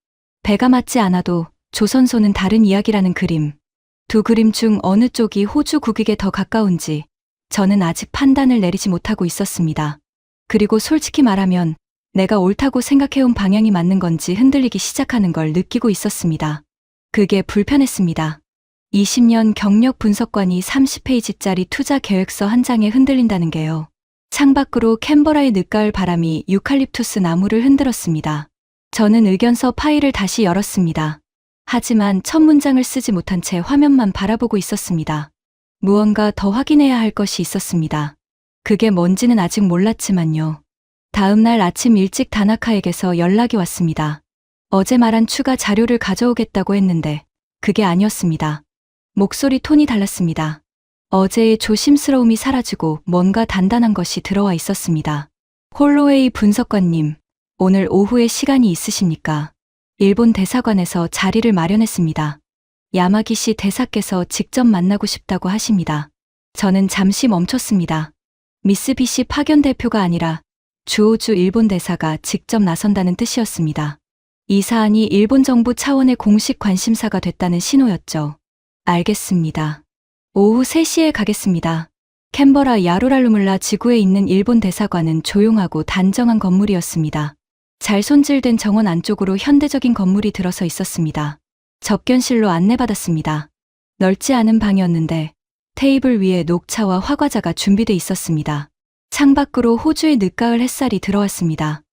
배가 맞지 않아도 조선소는 다른 이야기라는 그림. 두 그림 중 어느 쪽이 호주 국익에 더 가까운지 저는 아직 판단을 내리지 못하고 있었습니다. 그리고 솔직히 말하면 내가 옳다고 생각해온 방향이 맞는 건지 흔들리기 시작하는 걸 느끼고 있었습니다. 그게 불편했습니다. 20년 경력 분석관이 30페이지짜리 투자 계획서 한 장에 흔들린다는 게요. 창밖으로 캔버라의 늦가을 바람이 유칼립투스 나무를 흔들었습니다. 저는 의견서 파일을 다시 열었습니다. 하지만 첫 문장을 쓰지 못한 채 화면만 바라보고 있었습니다. 무언가 더 확인해야 할 것이 있었습니다. 그게 뭔지는 아직 몰랐지만요. 다음 날 아침 일찍 다나카에게서 연락이 왔습니다. 어제 말한 추가 자료를 가져오겠다고 했는데 그게 아니었습니다. 목소리 톤이 달랐습니다. 어제의 조심스러움이 사라지고 뭔가 단단한 것이 들어와 있었습니다. 홀로웨이 분석관님, 오늘 오후에 시간이 있으십니까? 일본 대사관에서 자리를 마련했습니다. 야마기시 대사께서 직접 만나고 싶다고 하십니다. 저는 잠시 멈췄습니다. 미쓰비시 파견 대표가 아니라 주호주 일본 대사가 직접 나선다는 뜻이었습니다. 이 사안이 일본 정부 차원의 공식 관심사가 됐다는 신호였죠. 알겠습니다. 오후 3시에 가겠습니다. 캔버라 야로랄루물라 지구에 있는 일본 대사관은 조용하고 단정한 건물이었습니다. 잘 손질된 정원 안쪽으로 현대적인 건물이 들어서 있었습니다. 접견실로 안내받았습니다. 넓지 않은 방이었는데 테이블 위에 녹차와 화과자가 준비돼 있었습니다. 창밖으로 호주의 늦가을 햇살이 들어왔습니다.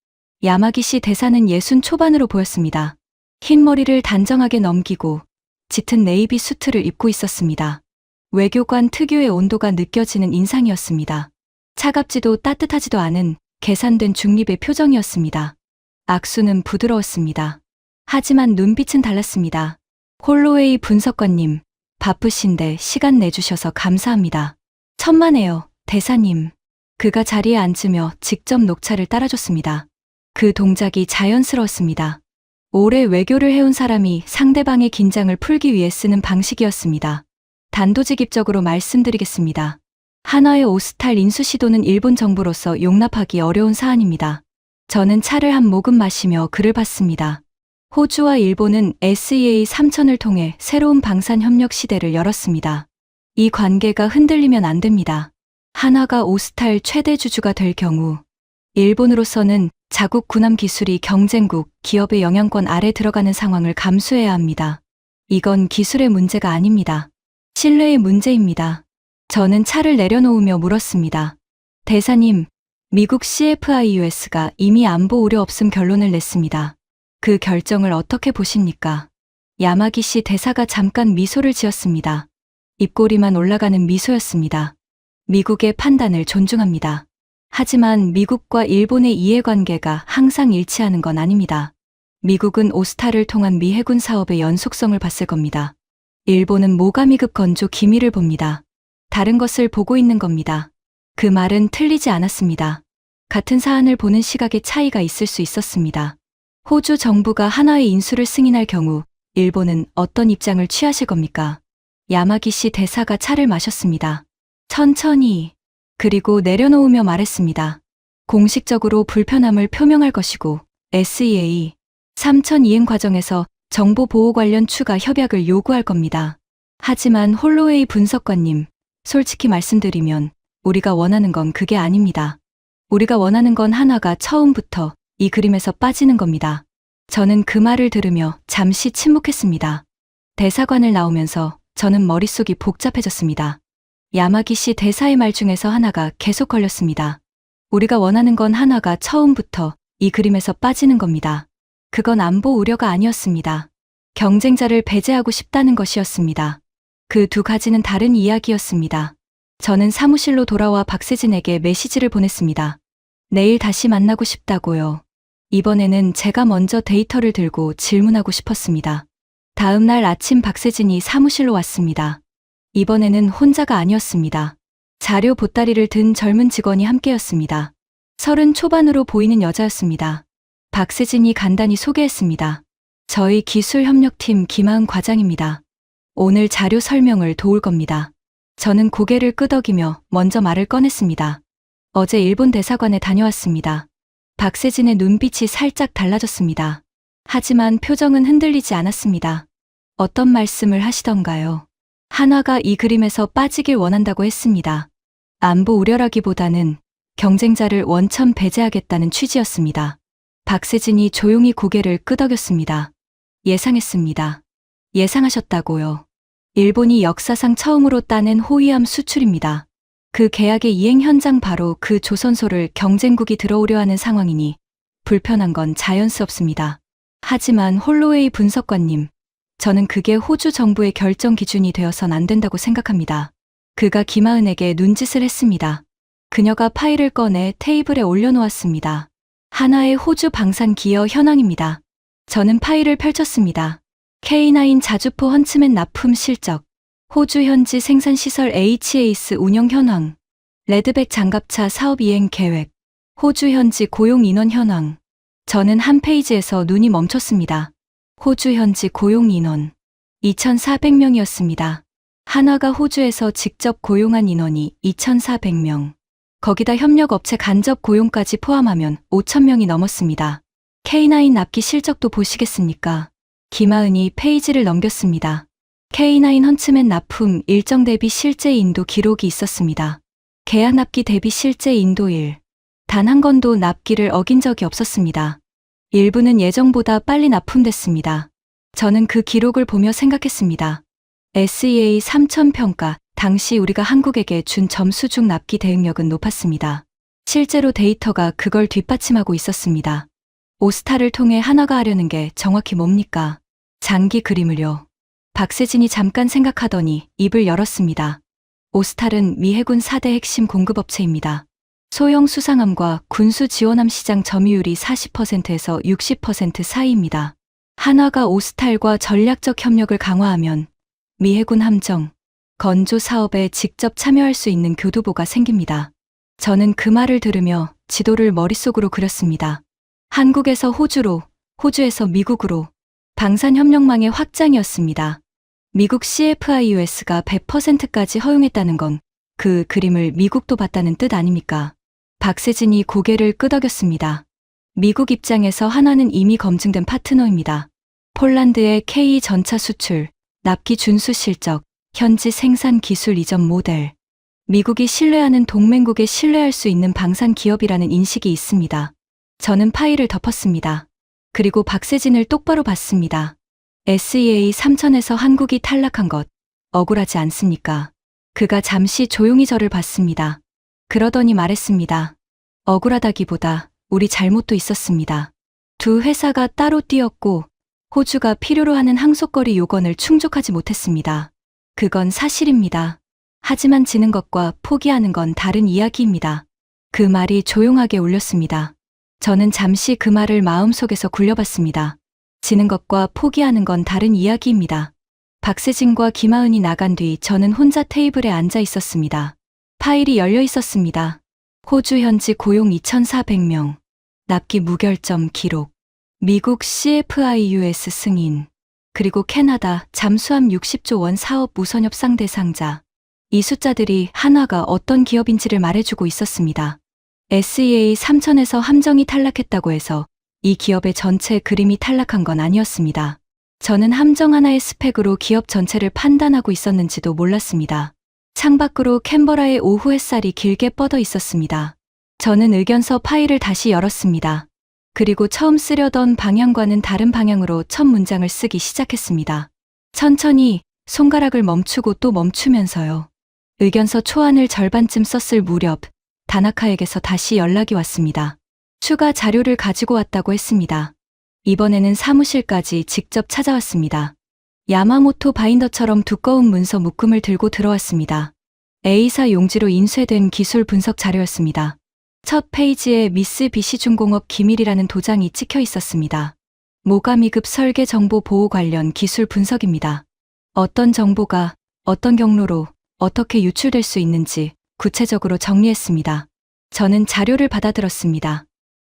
야마기시 대사는 60 초반으로 보였습니다. 흰 머리를 단정하게 넘기고 짙은 네이비 수트를 입고 있었습니다. 외교관 특유의 온도가 느껴지는 인상이었습니다. 차갑지도 따뜻하지도 않은 계산된 중립의 표정이었습니다. 악수는 부드러웠습니다. 하지만 눈빛은 달랐습니다. 홀로웨이 분석관님, 바쁘신데 시간 내주셔서 감사합니다. 천만에요, 대사님. 그가 자리에 앉으며 직접 녹차를 따라줬습니다. 그 동작이 자연스러웠습니다. 오래 외교를 해온 사람이 상대방의 긴장을 풀기 위해 쓰는 방식이었습니다. 단도직입적으로 말씀드리겠습니다. 한화의 오스탈 인수 시도는 일본 정부로서 용납하기 어려운 사안입니다. 저는 차를 한 모금 마시며 그를 봤습니다. 호주와 일본은 SEA 3000을 통해 새로운 방산 협력 시대를 열었습니다. 이 관계가 흔들리면 안 됩니다. 한화가 오스탈 최대 주주가 될 경우 일본으로서는 자국 군함 기술이 경쟁국 기업의 영향권 아래 들어가는 상황을 감수해야 합니다. 이건 기술의 문제가 아닙니다. 신뢰의 문제입니다. 저는 차를 내려놓으며 물었습니다. 대사님, 미국 CFIUS가 이미 안보 우려 없음 결론을 냈습니다. 그 결정을 어떻게 보십니까? 야마기시 대사가 잠깐 미소를 지었습니다. 입꼬리만 올라가는 미소였습니다. 미국의 판단을 존중합니다. 하지만 미국과 일본의 이해관계가 항상 일치하는 건 아닙니다. 미국은 오스타를 통한 미 해군 사업의 연속성을 봤을 겁니다. 일본은 모가미급 건조 기밀을 봅니다. 다른 것을 보고 있는 겁니다. 그 말은 틀리지 않았습니다. 같은 사안을 보는 시각의 차이가 있을 수 있었습니다. 호주 정부가 한화의 인수를 승인할 경우 일본은 어떤 입장을 취하실 겁니까? 야마기시 대사가 차를 마셨습니다. 천천히, 그리고 내려놓으며 말했습니다. 공식적으로 불편함을 표명할 것이고 SEA 3000 이행 과정에서 정보 보호 관련 추가 협약을 요구할 겁니다. 하지만 홀로웨이 분석관님, 솔직히 말씀드리면 우리가 원하는 건 그게 아닙니다. 우리가 원하는 건 한화가 처음부터 이 그림에서 빠지는 겁니다. 저는 그 말을 들으며 잠시 침묵했습니다. 대사관을 나오면서 저는 머릿속이 복잡해졌습니다. 야마기시 대사의 말 중에서 하나가 계속 걸렸습니다. 우리가 원하는 건 한화가 처음부터 이 그림에서 빠지는 겁니다. 그건 안보 우려가 아니었습니다. 경쟁자를 배제하고 싶다는 것이었습니다. 그 두 가지는 다른 이야기였습니다. 저는 사무실로 돌아와 박세진에게 메시지를 보냈습니다. 내일 다시 만나고 싶다고요. 이번에는 제가 먼저 데이터를 들고 질문하고 싶었습니다. 다음 날 아침 박세진이 사무실로 왔습니다. 이번에는 혼자가 아니었습니다. 자료 보따리를 든 젊은 직원이 함께였습니다. 30 초반으로 보이는 여자였습니다. 박세진이 간단히 소개했습니다. 저희 기술협력팀 김하은 과장입니다. 오늘 자료 설명을 도울 겁니다. 저는 고개를 끄덕이며 먼저 말을 꺼냈습니다. 어제 일본 대사관에 다녀왔습니다. 박세진의 눈빛이 살짝 달라졌습니다. 하지만 표정은 흔들리지 않았습니다. 어떤 말씀을 하시던가요? 한화가 이 그림에서 빠지길 원한다고 했습니다. 안보 우려라기보다는 경쟁자를 원천 배제하겠다는 취지였습니다. 박세진이 조용히 고개를 끄덕였습니다. 예상했습니다. 예상하셨다고요. 일본이 역사상 처음으로 따낸 호위함 수출입니다. 그 계약의 이행 현장 바로 그 조선소를 경쟁국이 들어오려 하는 상황이니 불편한 건 자연스럽습니다. 하지만 홀로웨이 분석관님, 저는 그게 호주 정부의 결정 기준이 되어선 안 된다고 생각합니다. 그가 김하은에게 눈짓을 했습니다. 그녀가 파일을 꺼내 테이블에 올려놓았습니다. 한화의 호주 방산 기여 현황입니다. 저는 파일을 펼쳤습니다. K9 자주포 헌츠맨 납품 실적, 호주 현지 생산시설 HAS 운영 현황, 레드백 장갑차 사업 이행 계획, 호주 현지 고용 인원 현황. 저는 한 페이지에서 눈이 멈췄습니다. 호주 현지 고용 인원 2,400명이었습니다. 한화가 호주에서 직접 고용한 인원이 2,400명. 거기다 협력업체 간접 고용까지 포함하면 5,000명이 넘었습니다. K9 납기 실적도 보시겠습니까? 김하은이 페이지를 넘겼습니다. K9 헌츠맨 납품 일정 대비 실제 인도 기록이 있었습니다. 계약 납기 대비 실제 인도 1. 단 한 건도 납기를 어긴 적이 없었습니다. 일부는 예정보다 빨리 납품됐습니다. 저는 그 기록을 보며 생각했습니다. SEA 3000 평가, 당시 우리가 한국에게 준 점수 중 납기 대응력은 높았습니다. 실제로 데이터가 그걸 뒷받침하고 있었습니다. 오스타를 통해 한화가 하려는 게 정확히 뭡니까? 장기 그림을요. 박세진이 잠깐 생각하더니 입을 열었습니다. 오스탈은 미 해군 4대 핵심 공급업체입니다. 소형 수상함과 군수 지원함 시장 점유율이 40%에서 60% 사이입니다. 한화가 오스탈과 전략적 협력을 강화하면 미 해군 함정, 건조 사업에 직접 참여할 수 있는 교두보가 생깁니다. 저는 그 말을 들으며 지도를 머릿속으로 그렸습니다. 한국에서 호주로, 호주에서 미국으로 방산협력망의 확장이었습니다. 미국 CFIUS가 100%까지 허용했다는 건 그 그림을 미국도 봤다는 뜻 아닙니까? 박세진이 고개를 끄덕였습니다. 미국 입장에서 한화는 이미 검증된 파트너입니다. 폴란드의 K 전차 수출, 납기 준수 실적, 현지 생산 기술 이전 모델. 미국이 신뢰하는 동맹국에 신뢰할 수 있는 방산 기업이라는 인식이 있습니다. 저는 파일을 덮었습니다. 그리고 박세진을 똑바로 봤습니다. SEA 3000에서 한국이 탈락한 것 억울하지 않습니까? 그가 잠시 조용히 저를 봤습니다. 그러더니 말했습니다. 억울하다기보다 우리 잘못도 있었습니다. 두 회사가 따로 뛰었고 호주가 필요로 하는 항속거리 요건을 충족하지 못했습니다. 그건 사실입니다. 하지만 지는 것과 포기하는 건 다른 이야기입니다. 그 말이 조용하게 울렸습니다. 저는 잠시 그 말을 마음속에서 굴려봤습니다. 지는 것과 포기하는 건 다른 이야기입니다. 박세진과 김하은이 나간 뒤 저는 혼자 테이블에 앉아 있었습니다. 파일이 열려 있었습니다. 호주 현지 고용 2,400명, 납기 무결점 기록, 미국 CFIUS 승인, 그리고 캐나다 잠수함 60조 원 사업 우선 협상 대상자. 이 숫자들이 한화가 어떤 기업인지를 말해주고 있었습니다. SEA 3000에서 함정이 탈락했다고 해서 이 기업의 전체 그림이 탈락한 건 아니었습니다. 저는 함정 하나의 스펙으로 기업 전체를 판단하고 있었는지도 몰랐습니다. 창밖으로 캔버라의 오후 햇살이 길게 뻗어 있었습니다. 저는 의견서 파일을 다시 열었습니다. 그리고 처음 쓰려던 방향과는 다른 방향으로 첫 문장을 쓰기 시작했습니다. 천천히 손가락을 멈추고 또 멈추면서요. 의견서 초안을 절반쯤 썼을 무렵 다나카에게서 다시 연락이 왔습니다. 추가 자료를 가지고 왔다고 했습니다. 이번에는 사무실까지 직접 찾아왔습니다. 야마모토 바인더처럼 두꺼운 문서 묶음을 들고 들어왔습니다. A사 용지로 인쇄된 기술 분석 자료였습니다. 첫 페이지에 미쓰비시중공업 기밀이라는 도장이 찍혀 있었습니다. 모가미급 설계 정보 보호 관련 기술 분석입니다. 어떤 정보가 어떤 경로로 어떻게 유출될 수 있는지 구체적으로 정리했습니다. 저는 자료를 받아들었습니다.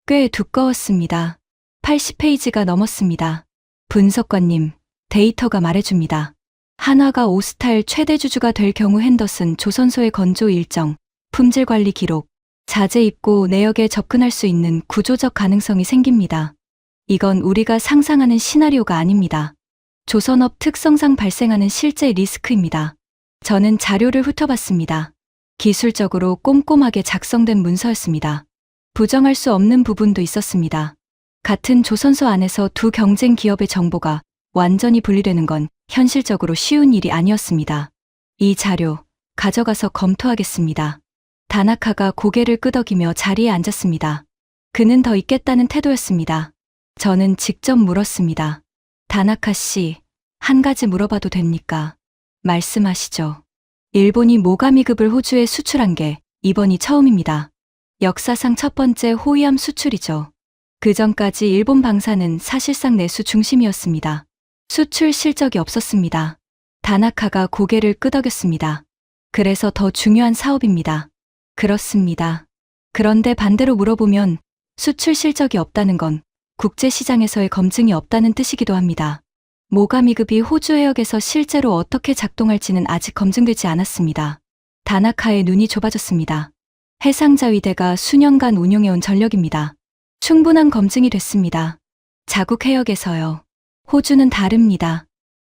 꽤 두꺼웠습니다. 80페이지가 넘었습니다. 분석관님, 데이터가 말해줍니다. 한화가 오스탈 최대 주주가 될 경우 핸더슨 조선소의 건조 일정, 품질 관리 기록, 자재 입고 내역에 접근할 수 있는 구조적 가능성이 생깁니다. 이건 우리가 상상하는 시나리오가 아닙니다. 조선업 특성상 발생하는 실제 리스크입니다. 저는 자료를 훑어봤습니다. 기술적으로 꼼꼼하게 작성된 문서였습니다. 부정할 수 없는 부분도 있었습니다. 같은 조선소 안에서 두 경쟁 기업의 정보가 완전히 분리되는 건 현실적으로 쉬운 일이 아니었습니다. 이 자료 가져가서 검토하겠습니다. 다나카가 고개를 끄덕이며 자리에 앉았습니다. 그는 더 있겠다는 태도였습니다. 저는 직접 물었습니다. 다나카 씨, 한 가지 물어봐도 됩니까? 말씀하시죠. 일본이 모가미급을 호주에 수출한 게 이번이 처음입니다. 역사상 첫 번째 호위함 수출이죠. 그 전까지 일본 방산은 사실상 내수 중심이었습니다. 수출 실적이 없었습니다. 다나카가 고개를 끄덕였습니다. 그래서 더 중요한 사업입니다. 그렇습니다. 그런데 반대로 물어보면 수출 실적이 없다는 건 국제시장에서의 검증이 없다는 뜻이기도 합니다. 모가미급이 호주 해역에서 실제로 어떻게 작동할지는 아직 검증되지 않았습니다. 다나카의 눈이 좁아졌습니다. 해상자위대가 수년간 운용해온 전력입니다. 충분한 검증이 됐습니다. 자국 해역에서요. 호주는 다릅니다.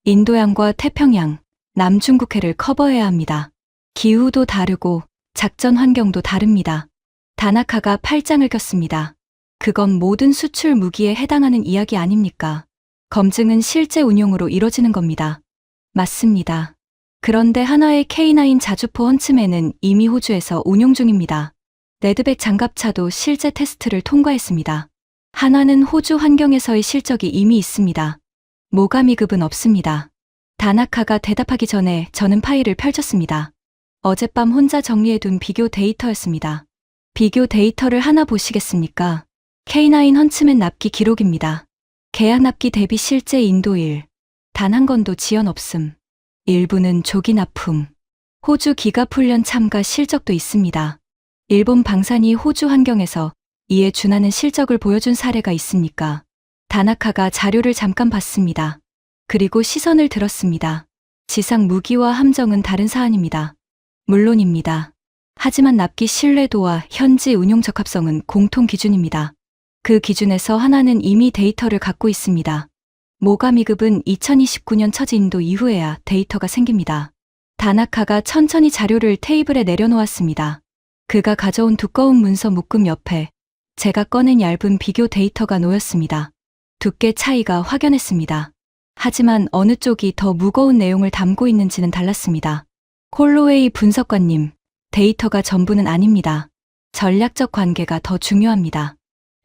인도양과 태평양, 남중국해를 커버해야 합니다. 기후도 다르고 작전 환경도 다릅니다. 다나카가 팔짱을 꼈습니다. 그건 모든 수출 무기에 해당하는 이야기 아닙니까? 검증은 실제 운용으로 이뤄지는 겁니다. 맞습니다. 그런데 한화의 K9 자주포 헌츠맨은 이미 호주에서 운용 중입니다. 레드백 장갑차도 실제 테스트를 통과했습니다. 한화는 호주 환경에서의 실적이 이미 있습니다. 모가미급은 없습니다. 다나카가 대답하기 전에 저는 파일을 펼쳤습니다. 어젯밤 혼자 정리해둔 비교 데이터였습니다. 비교 데이터를 하나 보시겠습니까? K9 헌츠맨 납기 기록입니다. 계약 납기 대비 실제 인도일. 단 한 건도 지연 없음. 일부는 조기 납품. 호주 기갑훈련 참가 실적도 있습니다. 일본 방산이 호주 환경에서 이에 준하는 실적을 보여준 사례가 있으니까 다나카가 자료를 잠깐 봤습니다. 그리고 시선을 들었습니다. 지상 무기와 함정은 다른 사안입니다. 물론입니다. 하지만 납기 신뢰도와 현지 운용 적합성은 공통 기준입니다. 그 기준에서 하나는 이미 데이터를 갖고 있습니다. 모가미급은 2029년 처지 인도 이후에야 데이터가 생깁니다. 다나카가 천천히 자료를 테이블에 내려놓았습니다. 그가 가져온 두꺼운 문서 묶음 옆에 제가 꺼낸 얇은 비교 데이터가 놓였습니다. 두께 차이가 확연했습니다. 하지만 어느 쪽이 더 무거운 내용을 담고 있는지는 달랐습니다. 홀로웨이 분석관님, 데이터가 전부는 아닙니다. 전략적 관계가 더 중요합니다.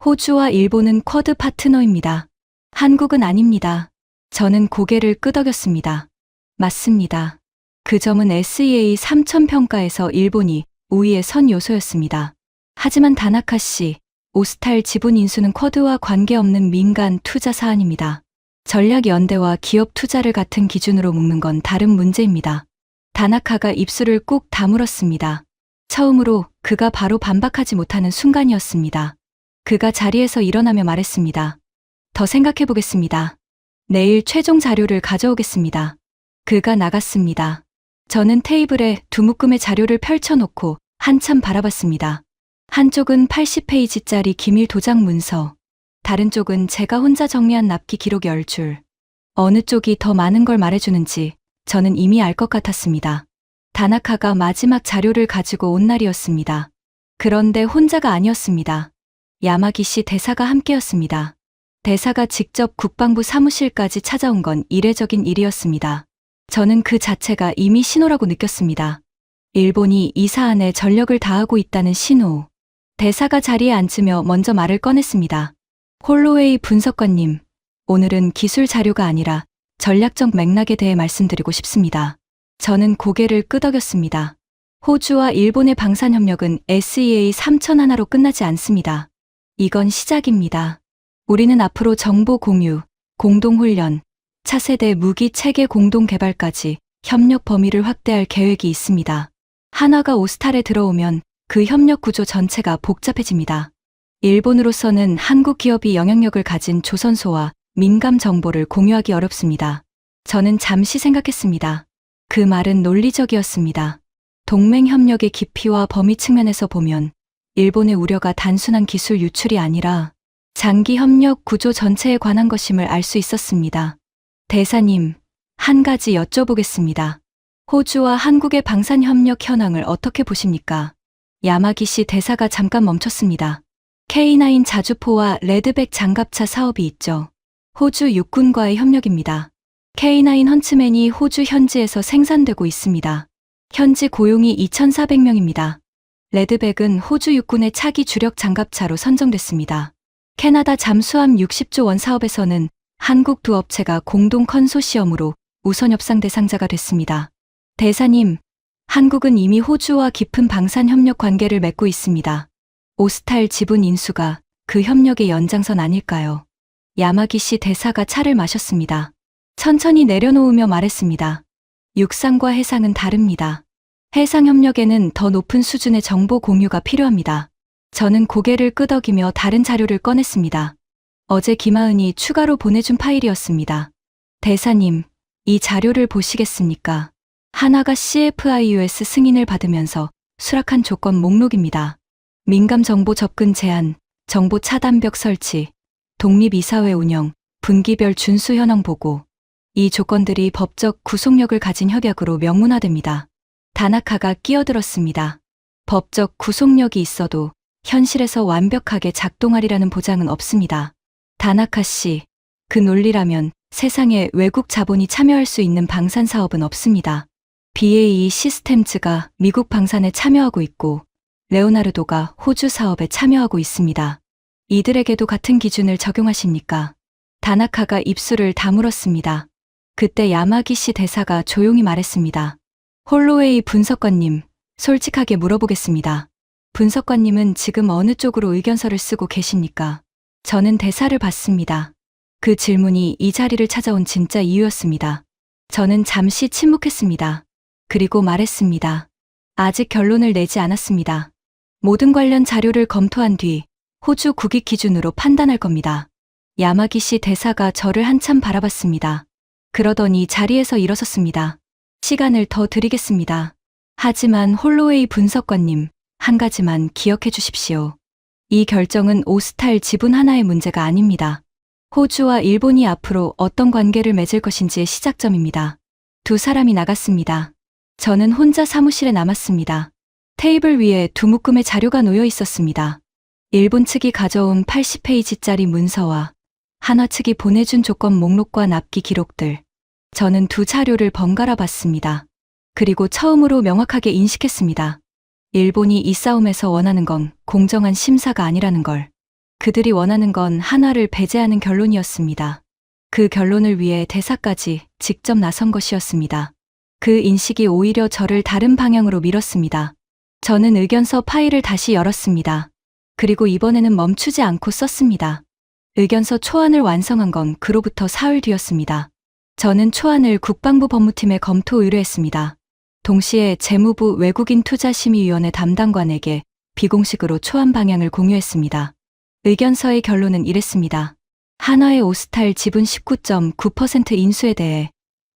호주와 일본은 쿼드 파트너입니다. 한국은 아닙니다. 저는 고개를 끄덕였습니다. 맞습니다. 그 점은 SEA 3000 평가에서 일본이 우위에 선 요소였습니다. 하지만 다나카 씨, 오스탈 지분 인수는 쿼드와 관계없는 민간 투자 사안입니다. 전략 연대와 기업 투자를 같은 기준으로 묶는 건 다른 문제입니다. 다나카가 입술을 꾹 다물었습니다. 처음으로 그가 바로 반박하지 못하는 순간이었습니다. 그가 자리에서 일어나며 말했습니다. 더 생각해 보겠습니다. 내일 최종 자료를 가져오겠습니다. 그가 나갔습니다. 저는 테이블에 두 묶음의 자료를 펼쳐놓고 한참 바라봤습니다. 한쪽은 80페이지짜리 기밀 도장 문서, 다른 쪽은 제가 혼자 정리한 납기 기록 10줄. 어느 쪽이 더 많은 걸 말해주는지 저는 이미 알 것 같았습니다. 다나카가 마지막 자료를 가지고 온 날이었습니다. 그런데 혼자가 아니었습니다. 야마기시 대사가 함께였습니다. 대사가 직접 국방부 사무실까지 찾아온 건 이례적인 일이었습니다. 저는 그 자체가 이미 신호라고 느꼈습니다. 일본이 이 사안에 전력을 다하고 있다는 신호. 대사가 자리에 앉으며 먼저 말을 꺼냈습니다. 홀로웨이 분석관님, 오늘은 기술 자료가 아니라 전략적 맥락에 대해 말씀드리고 싶습니다. 저는 고개를 끄덕였습니다. 호주와 일본의 방산협력은 SEA 3000 하나로 끝나지 않습니다. 이건 시작입니다. 우리는 앞으로 정보 공유, 공동훈련, 차세대 무기 체계 공동 개발까지 협력 범위를 확대할 계획이 있습니다. 한화가 오스탈에 들어오면 그 협력 구조 전체가 복잡해집니다. 일본으로서는 한국 기업이 영향력을 가진 조선소와 민감 정보를 공유하기 어렵습니다. 저는 잠시 생각했습니다. 그 말은 논리적이었습니다. 동맹 협력의 깊이와 범위 측면에서 보면 일본의 우려가 단순한 기술 유출이 아니라 장기 협력 구조 전체에 관한 것임을 알 수 있었습니다. 대사님, 한 가지 여쭤보겠습니다. 호주와 한국의 방산 협력 현황을 어떻게 보십니까? 야마기시 대사가 잠깐 멈췄습니다. K9 자주포와 레드백 장갑차 사업이 있죠. 호주 육군과의 협력입니다. K9 헌츠맨이 호주 현지에서 생산되고 있습니다. 현지 고용이 2,400명입니다. 레드백은 호주 육군의 차기 주력 장갑차로 선정됐습니다. 캐나다 잠수함 60조 원 사업에서는 한국 두 업체가 공동 컨소시엄으로 우선 협상 대상자가 됐습니다. 대사님, 한국은 이미 호주와 깊은 방산 협력 관계를 맺고 있습니다. 오스탈 지분 인수가 그 협력의 연장선 아닐까요? 야마기시 대사가 차를 마셨습니다. 천천히 내려놓으며 말했습니다. 육상과 해상은 다릅니다. 해상 협력에는 더 높은 수준의 정보 공유가 필요합니다. 저는 고개를 끄덕이며 다른 자료를 꺼냈습니다. 어제 김하은이 추가로 보내준 파일이었습니다. 대사님, 이 자료를 보시겠습니까? 한화가 CFIUS 승인을 받으면서 수락한 조건 목록입니다. 민감 정보 접근 제한, 정보 차단벽 설치, 독립이사회 운영, 분기별 준수 현황 보고. 이 조건들이 법적 구속력을 가진 협약으로 명문화됩니다. 다나카가 끼어들었습니다. 법적 구속력이 있어도 현실에서 완벽하게 작동하리라는 보장은 없습니다. 다나카 씨, 그 논리라면 세상에 외국 자본이 참여할 수 있는 방산 사업은 없습니다. BAE 시스템즈가 미국 방산에 참여하고 있고 레오나르도가 호주 사업에 참여하고 있습니다. 이들에게도 같은 기준을 적용하십니까? 다나카가 입술을 다물었습니다. 그때 야마기시 대사가 조용히 말했습니다. 홀로웨이 분석관님, 솔직하게 물어보겠습니다. 분석관님은 지금 어느 쪽으로 의견서를 쓰고 계십니까? 저는 대사를 받습니다. 그 질문이 이 자리를 찾아온 진짜 이유였습니다. 저는 잠시 침묵했습니다. 그리고 말했습니다. 아직 결론을 내지 않았습니다. 모든 관련 자료를 검토한 뒤 호주 국익 기준으로 판단할 겁니다. 야마기시 대사가 저를 한참 바라봤습니다. 그러더니 자리에서 일어섰습니다. 시간을 더 드리겠습니다. 하지만 홀로웨이 분석관님, 한 가지만 기억해 주십시오. 이 결정은 오스탈 지분 하나의 문제가 아닙니다. 호주와 일본이 앞으로 어떤 관계를 맺을 것인지의 시작점입니다. 두 사람이 나갔습니다. 저는 혼자 사무실에 남았습니다. 테이블 위에 두 묶음의 자료가 놓여 있었습니다. 일본 측이 가져온 80페이지짜리 문서와 한화 측이 보내준 조건 목록과 납기 기록들. 저는 두 자료를 번갈아 봤습니다. 그리고 처음으로 명확하게 인식했습니다. 일본이 이 싸움에서 원하는 건 공정한 심사가 아니라는 걸. 그들이 원하는 건 한화를 배제하는 결론이었습니다. 그 결론을 위해 대사까지 직접 나선 것이었습니다. 그 인식이 오히려 저를 다른 방향으로 밀었습니다. 저는 의견서 파일을 다시 열었습니다. 그리고 이번에는 멈추지 않고 썼습니다. 의견서 초안을 완성한 건 그로부터 사흘 뒤였습니다. 저는 초안을 국방부 법무팀에 검토 의뢰했습니다. 동시에 재무부 외국인투자심의위원회 담당관에게 비공식으로 초안 방향을 공유했습니다. 의견서의 결론은 이랬습니다. 한화의 오스탈 지분 19.9% 인수에 대해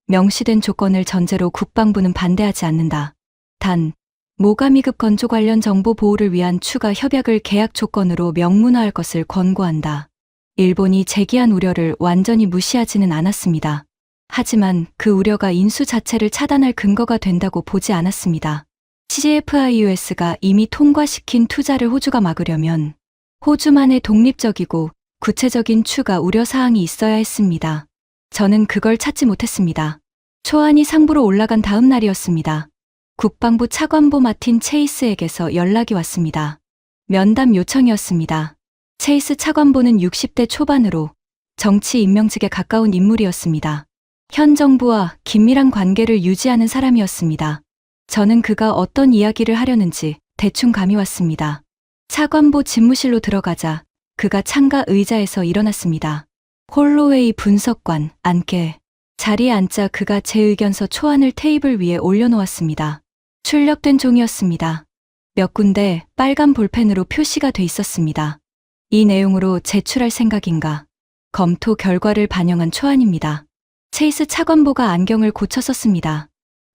명시된 조건을 전제로 국방부는 반대하지 않는다. 단, 모가미급 건조 관련 정보 보호를 위한 추가 협약을 계약 조건으로 명문화할 것을 권고한다. 일본이 제기한 우려를 완전히 무시하지는 않았습니다. 하지만 그 우려가 인수 자체를 차단할 근거가 된다고 보지 않았습니다. CGFIUS가 이미 통과시킨 투자를 호주가 막으려면 호주만의 독립적이고 구체적인 추가 우려사항이 있어야 했습니다. 저는 그걸 찾지 못했습니다. 초안이 상부로 올라간 다음 날이었습니다. 국방부 차관보 마틴 체이스에게서 연락이 왔습니다. 면담 요청이었습니다. 체이스 차관보는 60대 초반으로 정치 임명직에 가까운 인물이었습니다. 현 정부와 긴밀한 관계를 유지하는 사람이었습니다. 저는 그가 어떤 이야기를 하려는지 대충 감이 왔습니다. 차관보 집무실로 들어가자 그가 창가 의자에서 일어났습니다. 홀로웨이 분석관, 앉게. 자리에 앉자 그가 제 의견서 초안을 테이블 위에 올려놓았습니다. 출력된 종이었습니다. 몇 군데 빨간 볼펜으로 표시가 돼 있었습니다. 이 내용으로 제출할 생각인가? 검토 결과를 반영한 초안입니다. 체이스 차관보가 안경을 고쳐 썼습니다.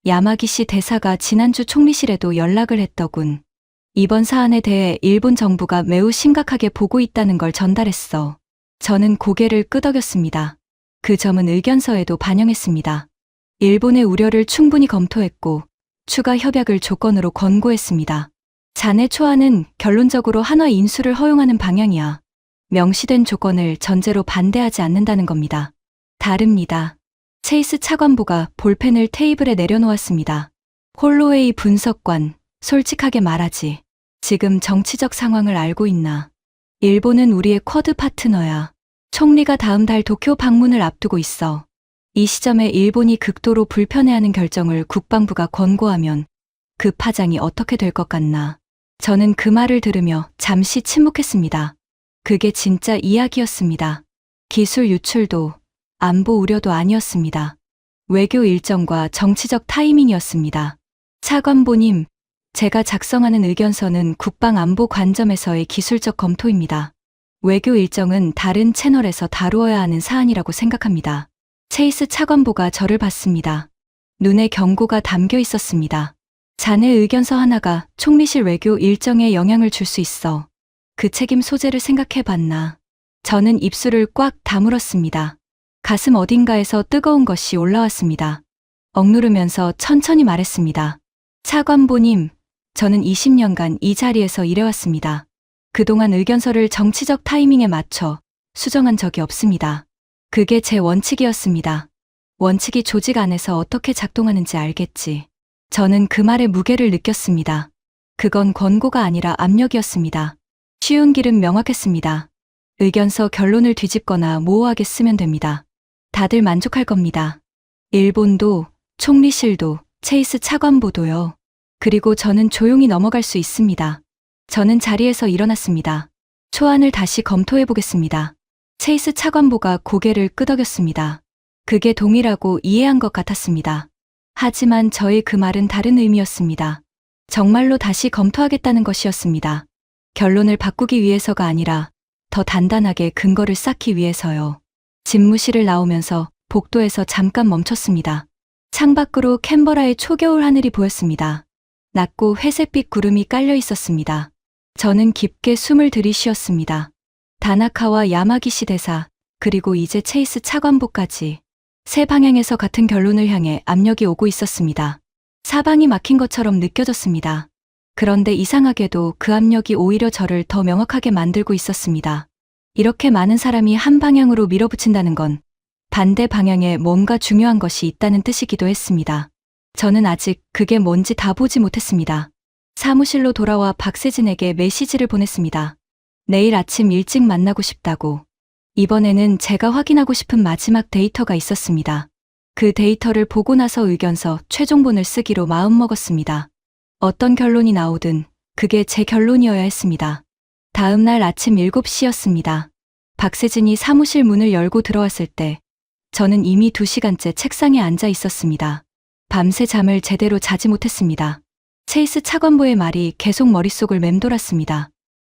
야마기시 대사가 지난주 총리실에도 연락을 했더군. 이번 사안에 대해 일본 정부가 매우 심각하게 보고 있다는 걸 전달했어. 저는 고개를 끄덕였습니다. 그 점은 의견서에도 반영했습니다. 일본의 우려를 충분히 검토했고 추가 협약을 조건으로 권고했습니다. 자네 초안은 결론적으로 한화 인수를 허용하는 방향이야. 명시된 조건을 전제로 반대하지 않는다는 겁니다. 다릅니다. 체이스 차관보가 볼펜을 테이블에 내려놓았습니다. 홀로웨이 분석관, 솔직하게 말하지. 지금 정치적 상황을 알고 있나? 일본은 우리의 쿼드 파트너야. 총리가 다음 달 도쿄 방문을 앞두고 있어. 이 시점에 일본이 극도로 불편해하는 결정을 국방부가 권고하면 그 파장이 어떻게 될 것 같나? 저는 그 말을 들으며 잠시 침묵했습니다. 그게 진짜 이야기였습니다. 기술 유출도 안보 우려도 아니었습니다. 외교 일정과 정치적 타이밍이었습니다. 차관보님, 제가 작성하는 의견서는 국방안보 관점에서의 기술적 검토입니다. 외교 일정은 다른 채널에서 다루어야 하는 사안이라고 생각합니다. 체이스 차관보가 저를 봤습니다. 눈에 경고가 담겨 있었습니다. 자네 의견서 하나가 총리실 외교 일정에 영향을 줄 수 있어. 그 책임 소재를 생각해 봤나? 저는 입술을 꽉 다물었습니다. 가슴 어딘가에서 뜨거운 것이 올라왔습니다. 억누르면서 천천히 말했습니다. 차관보님, 저는 20년간 이 자리에서 일해왔습니다. 그동안 의견서를 정치적 타이밍에 맞춰 수정한 적이 없습니다. 그게 제 원칙이었습니다. 원칙이 조직 안에서 어떻게 작동하는지 알겠지. 저는 그 말의 무게를 느꼈습니다. 그건 권고가 아니라 압력이었습니다. 쉬운 길은 명확했습니다. 의견서 결론을 뒤집거나 모호하게 쓰면 됩니다. 다들 만족할 겁니다. 일본도, 총리실도, 체이스 차관보도요. 그리고 저는 조용히 넘어갈 수 있습니다. 저는 자리에서 일어났습니다. 초안을 다시 검토해 보겠습니다. 체이스 차관보가 고개를 끄덕였습니다. 그게 동의라고 이해한 것 같았습니다. 하지만 저의 그 말은 다른 의미였습니다. 정말로 다시 검토하겠다는 것이었습니다. 결론을 바꾸기 위해서가 아니라 더 단단하게 근거를 쌓기 위해서요. 집무실을 나오면서 복도에서 잠깐 멈췄습니다. 창밖으로 캔버라의 초겨울 하늘이 보였습니다. 낮고 회색빛 구름이 깔려 있었습니다. 저는 깊게 숨을 들이쉬었습니다. 다나카와 야마기시 대사, 그리고 이제 체이스 차관보까지 세 방향에서 같은 결론을 향해 압력이 오고 있었습니다. 사방이 막힌 것처럼 느껴졌습니다. 그런데 이상하게도 그 압력이 오히려 저를 더 명확하게 만들고 있었습니다. 이렇게 많은 사람이 한 방향으로 밀어붙인다는 건 반대 방향에 뭔가 중요한 것이 있다는 뜻이기도 했습니다. 저는 아직 그게 뭔지 다 보지 못했습니다. 사무실로 돌아와 박세진에게 메시지를 보냈습니다. 내일 아침 일찍 만나고 싶다고. 이번에는 제가 확인하고 싶은 마지막 데이터가 있었습니다. 그 데이터를 보고 나서 의견서 최종본을 쓰기로 마음먹었습니다. 어떤 결론이 나오든 그게 제 결론이어야 했습니다. 다음 날 아침 7시였습니다. 박세진이 사무실 문을 열고 들어왔을 때 저는 이미 2시간째 책상에 앉아 있었습니다. 밤새 잠을 제대로 자지 못했습니다. 체이스 차관보의 말이 계속 머릿속을 맴돌았습니다.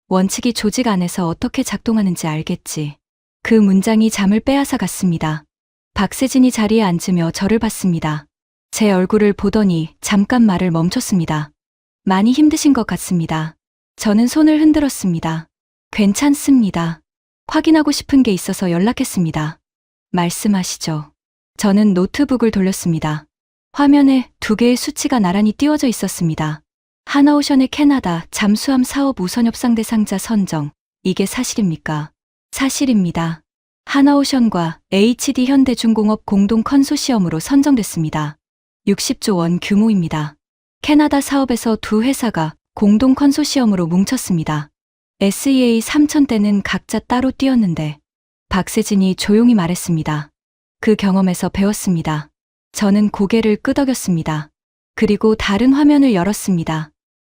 원칙이 조직 안에서 어떻게 작동하는지 알겠지. 그 문장이 잠을 빼앗아 갔습니다. 박세진이 자리에 앉으며 저를 봤습니다. 제 얼굴을 보더니 잠깐 말을 멈췄습니다. 많이 힘드신 것 같습니다. 저는 손을 흔들었습니다. 괜찮습니다. 확인하고 싶은 게 있어서 연락했습니다. 말씀하시죠. 저는 노트북을 돌렸습니다. 화면에 2개의 수치가 나란히 띄워져 있었습니다. 하나오션의 캐나다 잠수함 사업 우선 협상 대상자 선정. 이게 사실입니까? 사실입니다. 하나오션과 HD 현대중공업 공동 컨소시엄으로 선정됐습니다. 60조 원 규모입니다. 캐나다 사업에서 두 회사가 공동 컨소시엄으로 뭉쳤습니다. SEA 3000대는 각자 따로 뛰었는데 박세진이 조용히 말했습니다. 그 경험에서 배웠습니다. 저는 고개를 끄덕였습니다. 그리고 다른 화면을 열었습니다.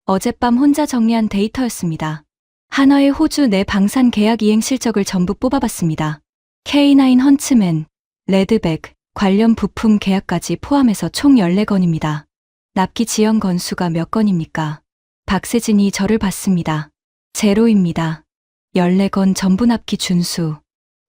어젯밤 혼자 정리한 데이터였습니다. 한화의 호주 내 방산 계약 이행 실적을 전부 뽑아봤습니다. K9 헌츠맨, 레드백, 관련 부품 계약까지 포함해서 총 14건입니다. 납기 지연 건수가 몇 건입니까? 박세진이 저를 봤습니다. 제로입니다. 14건 전부 납기 준수.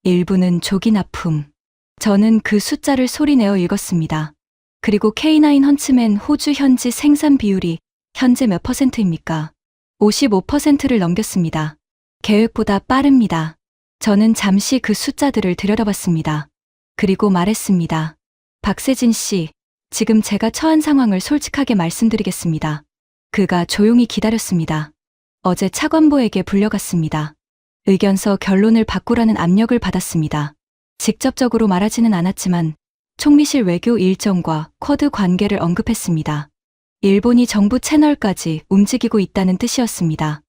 일부는 조기 납품. 저는 그 숫자를 소리내어 읽었습니다. 그리고 K9 헌츠맨 호주 현지 생산 비율이 현재 몇 %입니까? 55%를 넘겼습니다. 계획보다 빠릅니다. 저는 잠시 그 숫자들을 들여다봤습니다. 그리고 말했습니다. 박세진 씨, 지금 제가 처한 상황을 솔직하게 말씀드리겠습니다. 그가 조용히 기다렸습니다. 어제 차관보에게 불려갔습니다. 의견서 결론을 바꾸라는 압력을 받았습니다. 직접적으로 말하지는 않았지만 총리실 외교 일정과 쿼드 관계를 언급했습니다. 일본이 정부 채널까지 움직이고 있다는 뜻이었습니다.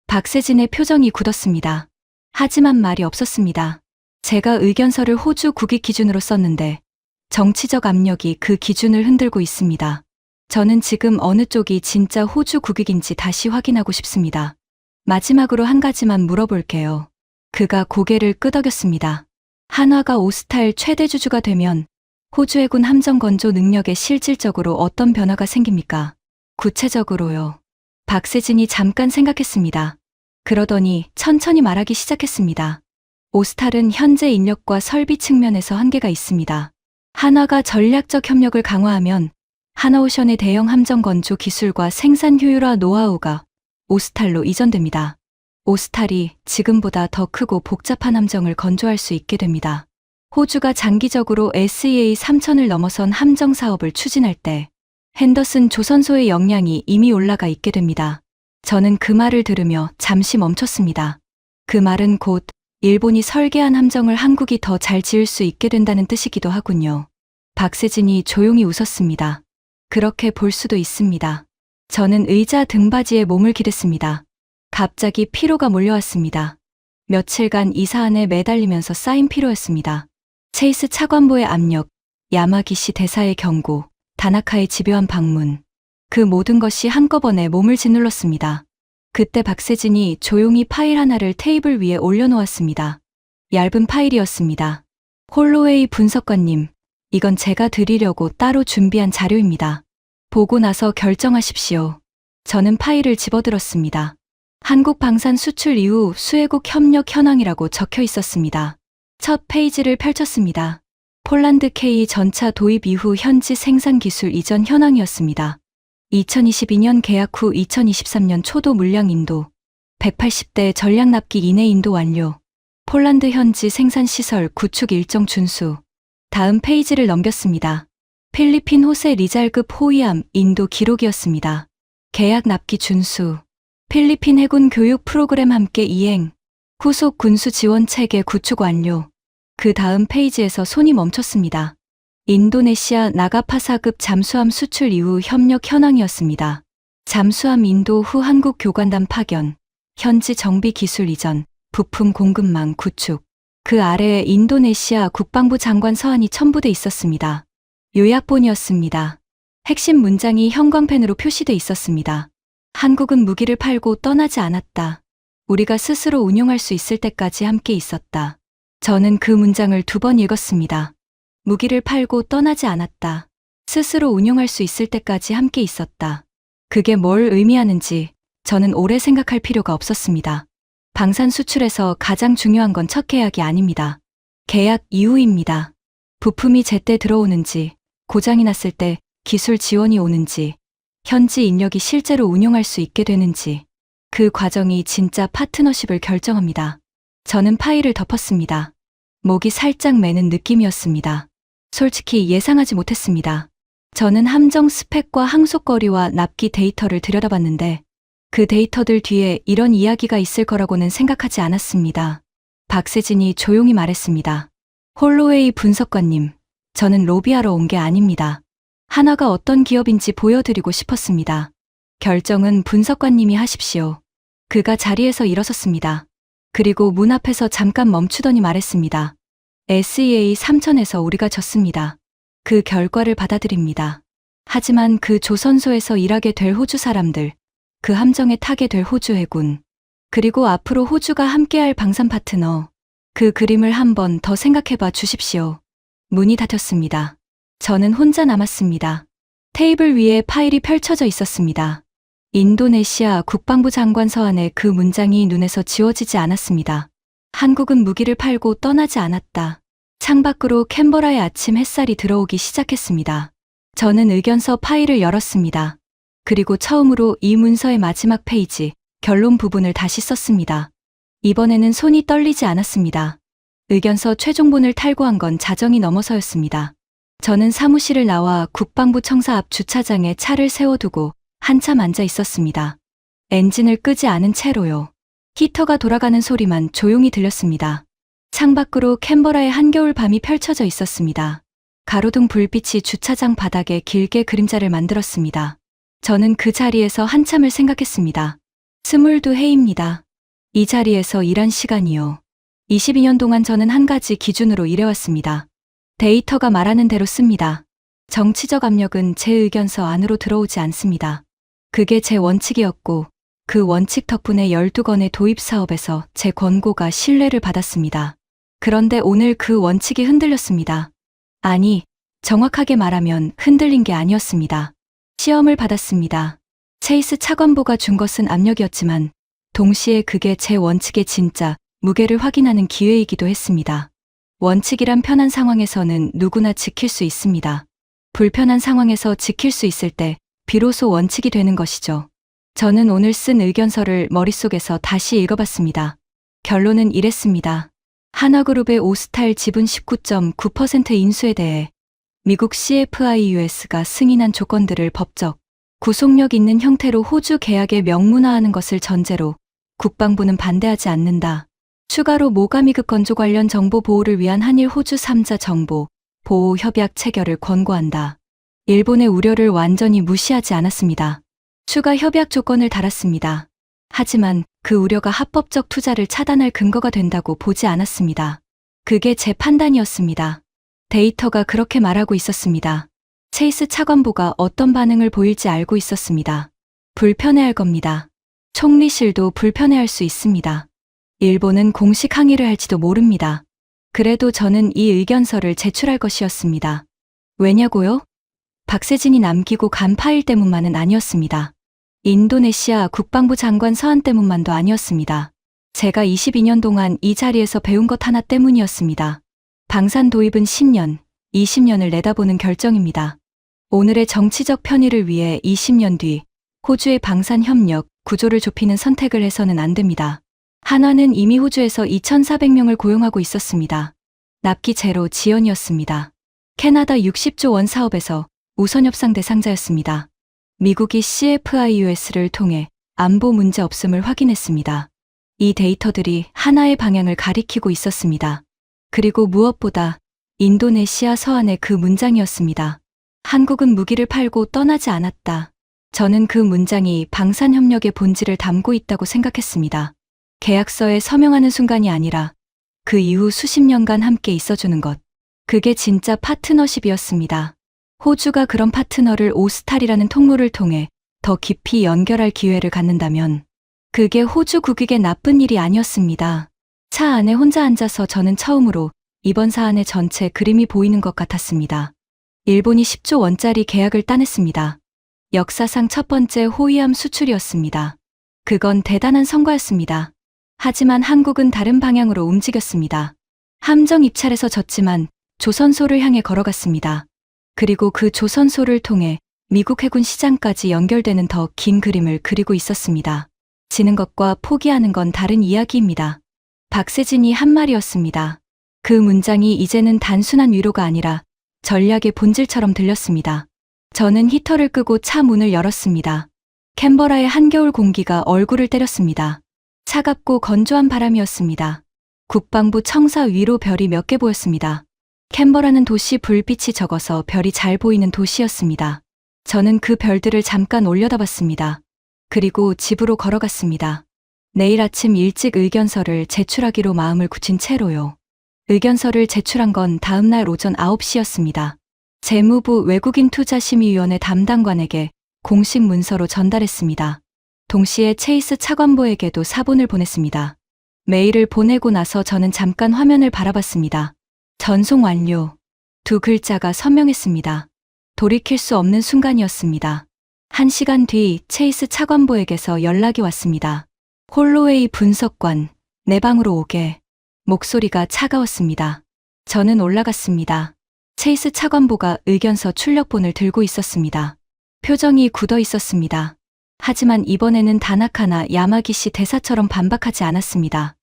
박세진의 표정이 굳었습니다. 하지만 말이 없었습니다. 제가 의견서를 호주 국익 기준으로 썼는데 정치적 압력이 그 기준을 흔들고 있습니다. 저는 지금 어느 쪽이 진짜 호주 국익인지 다시 확인하고 싶습니다. 마지막으로 한 가지만 물어볼게요. 그가 고개를 끄덕였습니다. 한화가 오스탈 최대 주주가 되면 호주 해군 함정 건조 능력에 실질적으로 어떤 변화가 생깁니까? 구체적으로요. 박세진이 잠깐 생각했습니다. 그러더니 천천히 말하기 시작했습니다. 오스탈은 현재 인력과 설비 측면에서 한계가 있습니다. 한화가 전략적 협력을 강화하면 하나오션의 대형 함정 건조 기술과 생산 효율화 노하우가 오스탈로 이전됩니다. 오스탈이 지금보다 더 크고 복잡한 함정을 건조할 수 있게 됩니다. 호주가 장기적으로 SEA 3000을 넘어선 함정 사업을 추진할 때 핸더슨 조선소의 역량이 이미 올라가 있게 됩니다. 저는 그 말을 들으며 잠시 멈췄습니다. 그 말은 곧 일본이 설계한 함정을 한국이 더 잘 지을 수 있게 된다는 뜻이기도 하군요. 박세진이 조용히 웃었습니다. 그렇게 볼 수도 있습니다. 저는 의자 등받이에 몸을 기댔습니다. 갑자기 피로가 몰려왔습니다. 며칠간 이 사안에 매달리면서 쌓인 피로였습니다. 체이스 차관보의 압력, 야마기시 대사의 경고, 다나카의 집요한 방문. 그 모든 것이 한꺼번에 몸을 짓눌렀습니다. 그때 박세진이 조용히 파일 하나를 테이블 위에 올려놓았습니다. 얇은 파일이었습니다. 홀로웨이 분석관님, 이건 제가 드리려고 따로 준비한 자료입니다. 보고 나서 결정하십시오. 저는 파일을 집어들었습니다. 한국 방산 수출 이후 수혜국 협력 현황이라고 적혀 있었습니다. 첫 페이지를 펼쳤습니다. 폴란드 K 전차 도입 이후 현지 생산 기술 이전 현황이었습니다. 2022년 계약 후 2023년 초도 물량 인도, 180대 전략 납기 이내 인도 완료, 폴란드 현지 생산 시설 구축 일정 준수. 다음 페이지를 넘겼습니다. 필리핀 호세 리잘급 호위함 인도 기록이었습니다. 계약 납기 준수, 필리핀 해군 교육 프로그램 함께 이행, 후속 군수 지원 체계 구축 완료. 그 다음 페이지에서 손이 멈췄습니다. 인도네시아 나가파사급 잠수함 수출 이후 협력 현황이었습니다. 잠수함 인도 후 한국 교관단 파견, 현지 정비 기술 이전, 부품 공급망 구축. 그 아래에 인도네시아 국방부 장관 서한이 첨부돼 있었습니다. 요약본이었습니다. 핵심 문장이 형광펜으로 표시돼 있었습니다. 한국은 무기를 팔고 떠나지 않았다. 우리가 스스로 운용할 수 있을 때까지 함께 있었다. 저는 그 문장을 2번 읽었습니다. 무기를 팔고 떠나지 않았다. 스스로 운용할 수 있을 때까지 함께 있었다. 그게 뭘 의미하는지 저는 오래 생각할 필요가 없었습니다. 방산 수출에서 가장 중요한 건 첫 계약이 아닙니다. 계약 이후입니다. 부품이 제때 들어오는지, 고장이 났을 때 기술 지원이 오는지, 현지 인력이 실제로 운용할 수 있게 되는지, 그 과정이 진짜 파트너십을 결정합니다. 저는 파일을 덮었습니다. 목이 살짝 매는 느낌이었습니다. 솔직히 예상하지 못했습니다. 저는 함정 스펙과 항속거리와 납기 데이터를 들여다봤는데 그 데이터들 뒤에 이런 이야기가 있을 거라고는 생각하지 않았습니다. 박세진이 조용히 말했습니다. 홀로웨이 분석관님, 저는 로비하러 온 게 아닙니다. 하나가 어떤 기업인지 보여드리고 싶었습니다. 결정은 분석관님이 하십시오. 그가 자리에서 일어섰습니다. 그리고 문 앞에서 잠깐 멈추더니 말했습니다. SEA 3000에서 우리가 졌습니다. 그 결과를 받아들입니다. 하지만 그 조선소에서 일하게 될 호주 사람들, 그 함정에 타게 될 호주 해군, 그리고 앞으로 호주가 함께할 방산 파트너, 그 그림을 한 번 더 생각해봐 주십시오. 문이 닫혔습니다. 저는 혼자 남았습니다. 테이블 위에 파일이 펼쳐져 있었습니다. 인도네시아 국방부 장관 서한의 그 문장이 눈에서 지워지지 않았습니다. 한국은 무기를 팔고 떠나지 않았다. 창밖으로 캔버라의 아침 햇살이 들어오기 시작했습니다. 저는 의견서 파일을 열었습니다. 그리고 처음으로 이 문서의 마지막 페이지, 결론 부분을 다시 썼습니다. 이번에는 손이 떨리지 않았습니다. 의견서 최종본을 탈고한 건 자정이 넘어서였습니다. 저는 사무실을 나와 국방부 청사 앞 주차장에 차를 세워두고 한참 앉아 있었습니다. 엔진을 끄지 않은 채로요. 히터가 돌아가는 소리만 조용히 들렸습니다. 창밖으로 캔버라의 한겨울 밤이 펼쳐져 있었습니다. 가로등 불빛이 주차장 바닥에 길게 그림자를 만들었습니다. 저는 그 자리에서 한참을 생각했습니다. 22해입니다. 이 자리에서 일한 시간이요. 22년 동안 저는 한 가지 기준으로 일해왔습니다. 데이터가 말하는 대로 씁니다. 정치적 압력은 제 의견서 안으로 들어오지 않습니다. 그게 제 원칙이었고 그 원칙 덕분에 12건의 도입 사업에서 제 권고가 신뢰를 받았습니다. 그런데 오늘 그 원칙이 흔들렸습니다. 아니, 정확하게 말하면 흔들린 게 아니었습니다. 시험을 받았습니다. 체이스 차관보가 준 것은 압력이었지만 동시에 그게 제 원칙의 진짜 무게를 확인하는 기회이기도 했습니다. 원칙이란 편한 상황에서는 누구나 지킬 수 있습니다. 불편한 상황에서 지킬 수 있을 때 비로소 원칙이 되는 것이죠. 저는 오늘 쓴 의견서를 머릿속에서 다시 읽어봤습니다. 결론은 이랬습니다. 한화그룹의 오스탈 지분 19.9% 인수에 대해 미국 CFIUS가 승인한 조건들을 법적, 구속력 있는 형태로 호주 계약에 명문화하는 것을 전제로 국방부는 반대하지 않는다. 추가로 모가미급 건조 관련 정보 보호를 위한 한일 호주 3자 정보, 보호 협약 체결을 권고한다. 일본의 우려를 완전히 무시하지 않았습니다. 추가 협약 조건을 달았습니다. 하지만 그 우려가 합법적 투자를 차단할 근거가 된다고 보지 않았습니다. 그게 제 판단이었습니다. 데이터가 그렇게 말하고 있었습니다. 체이스 차관보가 어떤 반응을 보일지 알고 있었습니다. 불편해할 겁니다. 총리실도 불편해할 수 있습니다. 일본은 공식 항의를 할지도 모릅니다. 그래도 저는 이 의견서를 제출할 것이었습니다. 왜냐고요? 박세진이 남기고 간 파일 때문만은 아니었습니다. 인도네시아 국방부 장관 서한 때문만도 아니었습니다. 제가 22년 동안 이 자리에서 배운 것 하나 때문이었습니다. 방산 도입은 10년, 20년을 내다보는 결정입니다. 오늘의 정치적 편의를 위해 20년 뒤 호주의 방산 협력 구조를 좁히는 선택을 해서는 안 됩니다. 한화는 이미 호주에서 2,400명을 고용하고 있었습니다. 납기 제로 지연이었습니다. 캐나다 60조 원 사업에서 우선 협상 대상자였습니다. 미국이 CFIUS를 통해 안보 문제 없음을 확인했습니다. 이 데이터들이 하나의 방향을 가리키고 있었습니다. 그리고 무엇보다 인도네시아 서한의 그 문장이었습니다. 한국은 무기를 팔고 떠나지 않았다. 저는 그 문장이 방산협력의 본질을 담고 있다고 생각했습니다. 계약서에 서명하는 순간이 아니라 그 이후 수십 년간 함께 있어주는 것. 그게 진짜 파트너십이었습니다. 호주가 그런 파트너를 오스탈이라는 통로를 통해 더 깊이 연결할 기회를 갖는다면 그게 호주 국익의 나쁜 일이 아니었습니다. 차 안에 혼자 앉아서 저는 처음으로 이번 사안의 전체 그림이 보이는 것 같았습니다. 일본이 10조 원짜리 계약을 따냈습니다. 역사상 첫 번째 호위함 수출이었습니다. 그건 대단한 성과였습니다. 하지만 한국은 다른 방향으로 움직였습니다. 함정 입찰에서 졌지만 조선소를 향해 걸어갔습니다. 그리고 그 조선소를 통해 미국 해군 시장까지 연결되는 더 긴 그림을 그리고 있었습니다. 지는 것과 포기하는 건 다른 이야기입니다. 박세진이 한 말이었습니다. 그 문장이 이제는 단순한 위로가 아니라 전략의 본질처럼 들렸습니다. 저는 히터를 끄고 차 문을 열었습니다. 캔버라의 한겨울 공기가 얼굴을 때렸습니다. 차갑고 건조한 바람이었습니다. 국방부 청사 위로 별이 몇 개 보였습니다. 캔버라는 도시 불빛이 적어서 별이 잘 보이는 도시였습니다. 저는 그 별들을 잠깐 올려다봤습니다. 그리고 집으로 걸어갔습니다. 내일 아침 일찍 의견서를 제출하기로 마음을 굳힌 채로요. 의견서를 제출한 건 다음 날 오전 9시였습니다. 재무부 외국인투자심의위원회 담당관에게 공식 문서로 전달했습니다. 동시에 체이스 차관보에게도 사본을 보냈습니다. 메일을 보내고 나서 저는 잠깐 화면을 바라봤습니다. 전송 완료. 두 글자가 선명했습니다. 돌이킬 수 없는 순간이었습니다. 1시간 뒤 체이스 차관보에게서 연락이 왔습니다. 홀로웨이 분석관, 내 방으로 오게. 목소리가 차가웠습니다. 저는 올라갔습니다. 체이스 차관보가 의견서 출력본을 들고 있었습니다. 표정이 굳어 있었습니다. 하지만 이번에는 다나카나 야마기시 대사처럼 반박하지 않았습니다.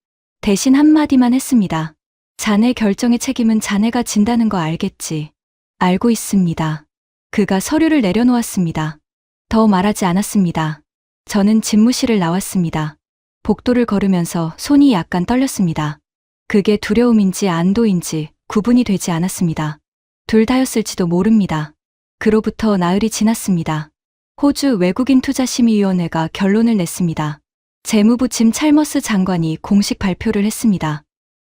대신 한마디만 했습니다. 자네 결정의 책임은 자네가 진다는 거 알겠지. 알고 있습니다. 그가 서류를 내려놓았습니다. 더 말하지 않았습니다. 저는 집무실을 나왔습니다. 복도를 걸으면서 손이 약간 떨렸습니다. 그게 두려움인지 안도인지 구분이 되지 않았습니다. 둘 다였을지도 모릅니다. 그로부터 나흘이 지났습니다. 호주 외국인투자심의위원회가 결론을 냈습니다. 재무부 짐 찰머스 장관이 공식 발표를 했습니다.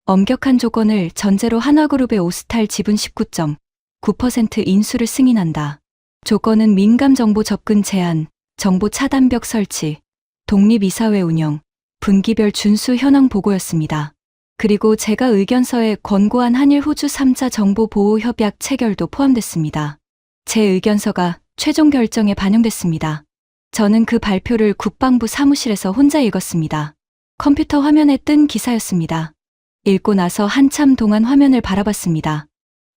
엄격한 조건을 전제로 한화그룹의 오스탈 지분 19.9% 인수를 승인한다. 조건은 민감 정보 접근 제한, 정보 차단벽 설치, 독립이사회 운영, 분기별 준수 현황 보고였습니다. 그리고 제가 의견서에 권고한 한일 호주 3자 정보 보호 협약 체결도 포함됐습니다. 제 의견서가 최종 결정에 반영됐습니다. 저는 그 발표를 국방부 사무실에서 혼자 읽었습니다. 컴퓨터 화면에 뜬 기사였습니다. 읽고 나서 한참 동안 화면을 바라봤습니다.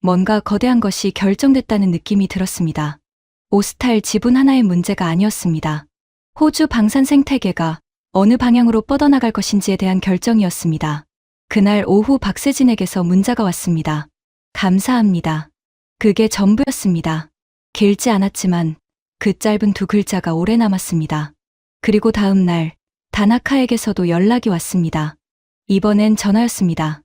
뭔가 거대한 것이 결정됐다는 느낌이 들었습니다. 오스탈 지분 하나의 문제가 아니었습니다. 호주 방산 생태계가 어느 방향으로 뻗어나갈 것인지에 대한 결정이었습니다. 그날 오후 박세진에게서 문자가 왔습니다. 감사합니다. 그게 전부였습니다. 길지 않았지만 그 짧은 두 글자가 오래 남았습니다. 그리고 다음 날 다나카에게서도 연락이 왔습니다. 이번엔 전화였습니다.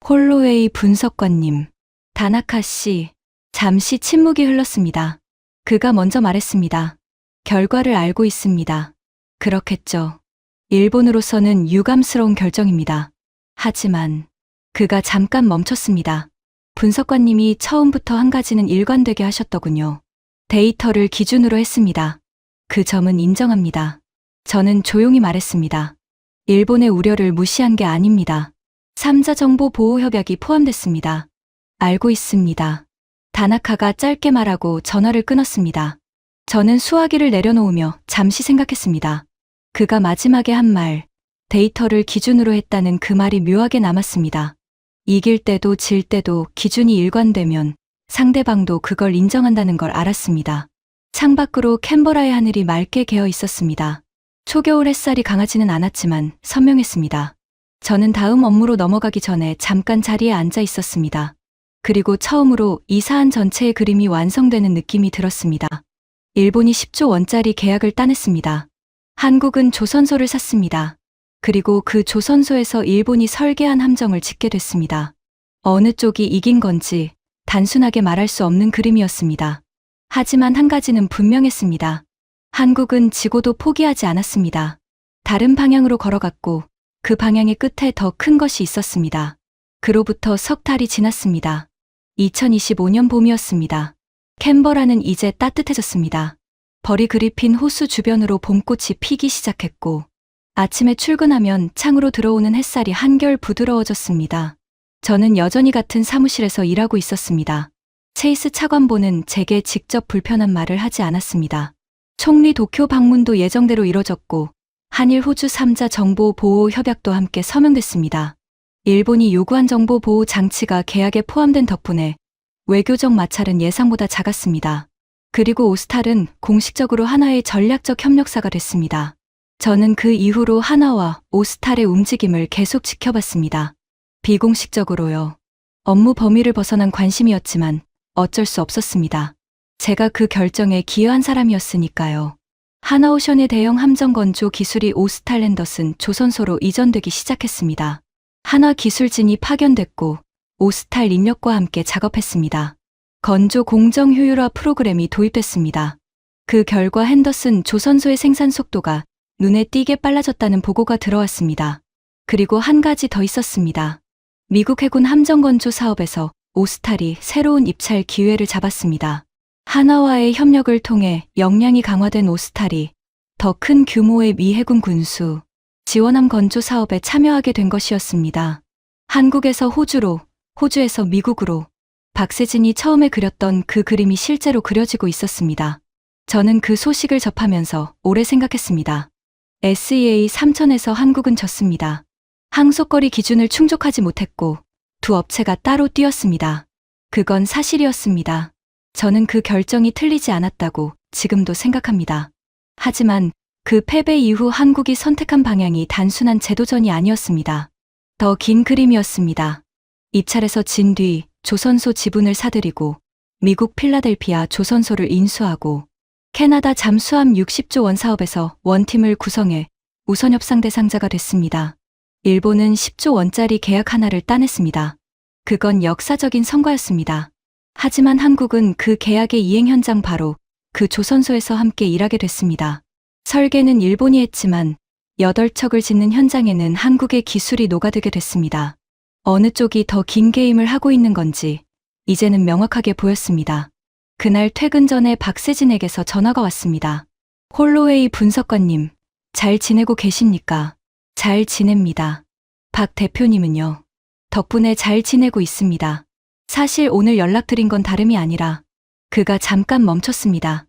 홀로웨이 분석관님, 다나카 씨. 잠시 침묵이 흘렀습니다. 그가 먼저 말했습니다. 결과를 알고 있습니다. 그렇겠죠. 일본으로서는 유감스러운 결정입니다. 하지만 그가 잠깐 멈췄습니다. 분석관님이 처음부터 한 가지는 일관되게 하셨더군요. 데이터를 기준으로 했습니다. 그 점은 인정합니다. 저는 조용히 말했습니다. 일본의 우려를 무시한 게 아닙니다. 3자 정보 보호 협약이 포함됐습니다. 알고 있습니다. 다나카가 짧게 말하고 전화를 끊었습니다. 저는 수화기를 내려놓으며 잠시 생각했습니다. 그가 마지막에 한 말, 데이터를 기준으로 했다는 그 말이 묘하게 남았습니다. 이길 때도 질 때도 기준이 일관되면 상대방도 그걸 인정한다는 걸 알았습니다. 창밖으로 캔버라의 하늘이 맑게 개어 있었습니다. 초겨울 햇살이 강하지는 않았지만 선명했습니다. 저는 다음 업무로 넘어가기 전에 잠깐 자리에 앉아 있었습니다. 그리고 처음으로 이 사안 전체의 그림이 완성되는 느낌이 들었습니다. 일본이 10조 원짜리 계약을 따냈습니다. 한국은 조선소를 샀습니다. 그리고 그 조선소에서 일본이 설계한 함정을 짓게 됐습니다. 어느 쪽이 이긴 건지 단순하게 말할 수 없는 그림이었습니다. 하지만 한 가지는 분명했습니다. 한국은 지고도 포기하지 않았습니다. 다른 방향으로 걸어갔고 그 방향의 끝에 더 큰 것이 있었습니다. 그로부터 석 달이 지났습니다. 2025년 봄이었습니다. 캔버라는 이제 따뜻해졌습니다. 벌이 그리핀 호수 주변으로 봄꽃이 피기 시작했고 아침에 출근하면 창으로 들어오는 햇살이 한결 부드러워졌습니다. 저는 여전히 같은 사무실에서 일하고 있었습니다. 체이스 차관보는 제게 직접 불편한 말을 하지 않았습니다. 총리 도쿄 방문도 예정대로 이뤄졌고 한일 호주 3자 정보 보호 협약도 함께 서명됐습니다. 일본이 요구한 정보 보호 장치가 계약에 포함된 덕분에 외교적 마찰은 예상보다 작았습니다. 그리고 오스탈은 공식적으로 하나의 전략적 협력사가 됐습니다. 저는 그 이후로 하나와 오스탈의 움직임을 계속 지켜봤습니다. 비공식적으로요. 업무 범위를 벗어난 관심이었지만 어쩔 수 없었습니다. 제가 그 결정에 기여한 사람이었으니까요. 하나오션의 대형 함정 건조 기술이 오스탈 랜더슨 조선소로 이전되기 시작했습니다. 하나 기술진이 파견됐고 오스탈 인력과 함께 작업했습니다. 건조 공정 효율화 프로그램이 도입됐습니다. 그 결과 핸더슨 조선소의 생산 속도가 눈에 띄게 빨라졌다는 보고가 들어왔습니다. 그리고 한 가지 더 있었습니다. 미국 해군 함정 건조 사업에서 오스탈이 새로운 입찰 기회를 잡았습니다. 하나와의 협력을 통해 역량이 강화된 오스탈이 더 큰 규모의 미 해군 군수 지원함 건조 사업에 참여하게 된 것이었습니다. 한국에서 호주로, 호주에서 미국으로 박세진이 처음에 그렸던 그 그림이 실제로 그려지고 있었습니다. 저는 그 소식을 접하면서 오래 생각했습니다. SEA 3000에서 한국은 졌습니다. 항속거리 기준을 충족하지 못했고 두 업체가 따로 뛰었습니다. 그건 사실이었습니다. 저는 그 결정이 틀리지 않았다고 지금도 생각합니다. 하지만 그 패배 이후 한국이 선택한 방향이 단순한 제도전이 아니었습니다. 더 긴 그림이었습니다. 입찰에서 진 뒤 조선소 지분을 사들이고 미국 필라델피아 조선소를 인수하고 캐나다 잠수함 60조 원 사업에서 원팀을 구성해 우선 협상 대상자가 됐습니다. 일본은 10조 원짜리 계약 하나를 따냈습니다. 그건 역사적인 성과였습니다. 하지만 한국은 그 계약의 이행 현장 바로 그 조선소에서 함께 일하게 됐습니다. 설계는 일본이 했지만 8척을 짓는 현장에는 한국의 기술이 녹아들게 됐습니다. 어느 쪽이 더 긴 게임을 하고 있는 건지 이제는 명확하게 보였습니다. 그날 퇴근 전에 박세진에게서 전화가 왔습니다. 홀로웨이 분석관님, 잘 지내고 계십니까? 잘 지냅니다. 박 대표님은요? 덕분에 잘 지내고 있습니다. 사실 오늘 연락드린 건 다름이 아니라 그가 잠깐 멈췄습니다.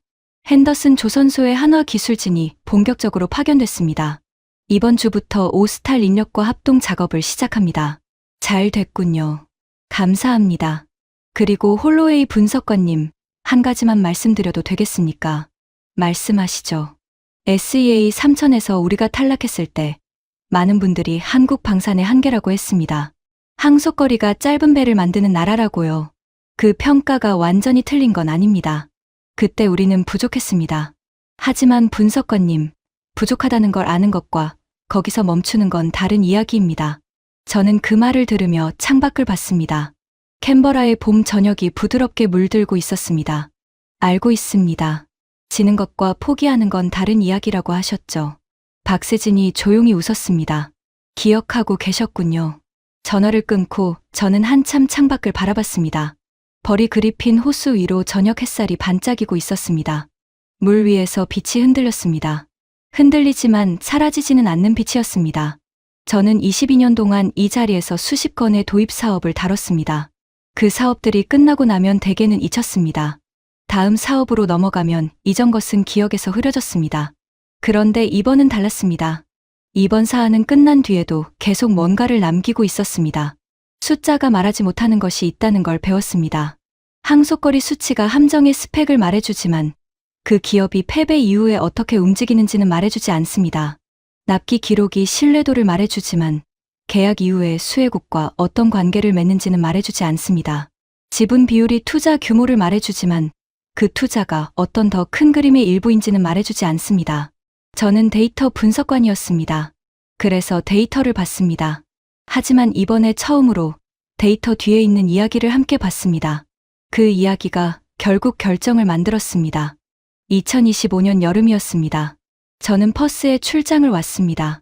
핸더슨 조선소의 한화 기술진이 본격적으로 파견됐습니다. 이번 주부터 오스탈 인력과 합동 작업을 시작합니다. 잘 됐군요. 감사합니다. 그리고 홀로웨이 분석관님, 한 가지만 말씀드려도 되겠습니까? 말씀하시죠. SEA 3000에서 우리가 탈락했을 때 많은 분들이 한국 방산의 한계라고 했습니다. 항속거리가 짧은 배를 만드는 나라라고요. 그 평가가 완전히 틀린 건 아닙니다. 그때 우리는 부족했습니다. 하지만 분석관님, 부족하다는 걸 아는 것과 거기서 멈추는 건 다른 이야기입니다. 저는 그 말을 들으며 창밖을 봤습니다. 캔버라의 봄 저녁이 부드럽게 물들고 있었습니다. 알고 있습니다. 지는 것과 포기하는 건 다른 이야기라고 하셨죠. 박세진이 조용히 웃었습니다. 기억하고 계셨군요. 전화를 끊고 저는 한참 창밖을 바라봤습니다. 벌이 그리핀 호수 위로 저녁 햇살이 반짝이고 있었습니다. 물 위에서 빛이 흔들렸습니다. 흔들리지만 사라지지는 않는 빛이었습니다. 저는 22년 동안 이 자리에서 수십 건의 도입 사업을 다뤘습니다. 그 사업들이 끝나고 나면 대개는 잊혔습니다. 다음 사업으로 넘어가면 이전 것은 기억에서 흐려졌습니다. 그런데 이번은 달랐습니다. 이번 사안은 끝난 뒤에도 계속 뭔가를 남기고 있었습니다. 숫자가 말하지 못하는 것이 있다는 걸 배웠습니다. 항속거리 수치가 함정의 스펙을 말해주지만 그 기업이 패배 이후에 어떻게 움직이는지는 말해주지 않습니다. 납기 기록이 신뢰도를 말해주지만 계약 이후에 수혜국과 어떤 관계를 맺는지는 말해주지 않습니다. 지분 비율이 투자 규모를 말해주지만 그 투자가 어떤 더 큰 그림의 일부인지는 말해주지 않습니다. 저는 데이터 분석관이었습니다. 그래서 데이터를 봤습니다. 하지만 이번에 처음으로 데이터 뒤에 있는 이야기를 함께 봤습니다. 그 이야기가 결국 결정을 만들었습니다. 2025년 여름이었습니다. 저는 퍼스에 출장을 왔습니다.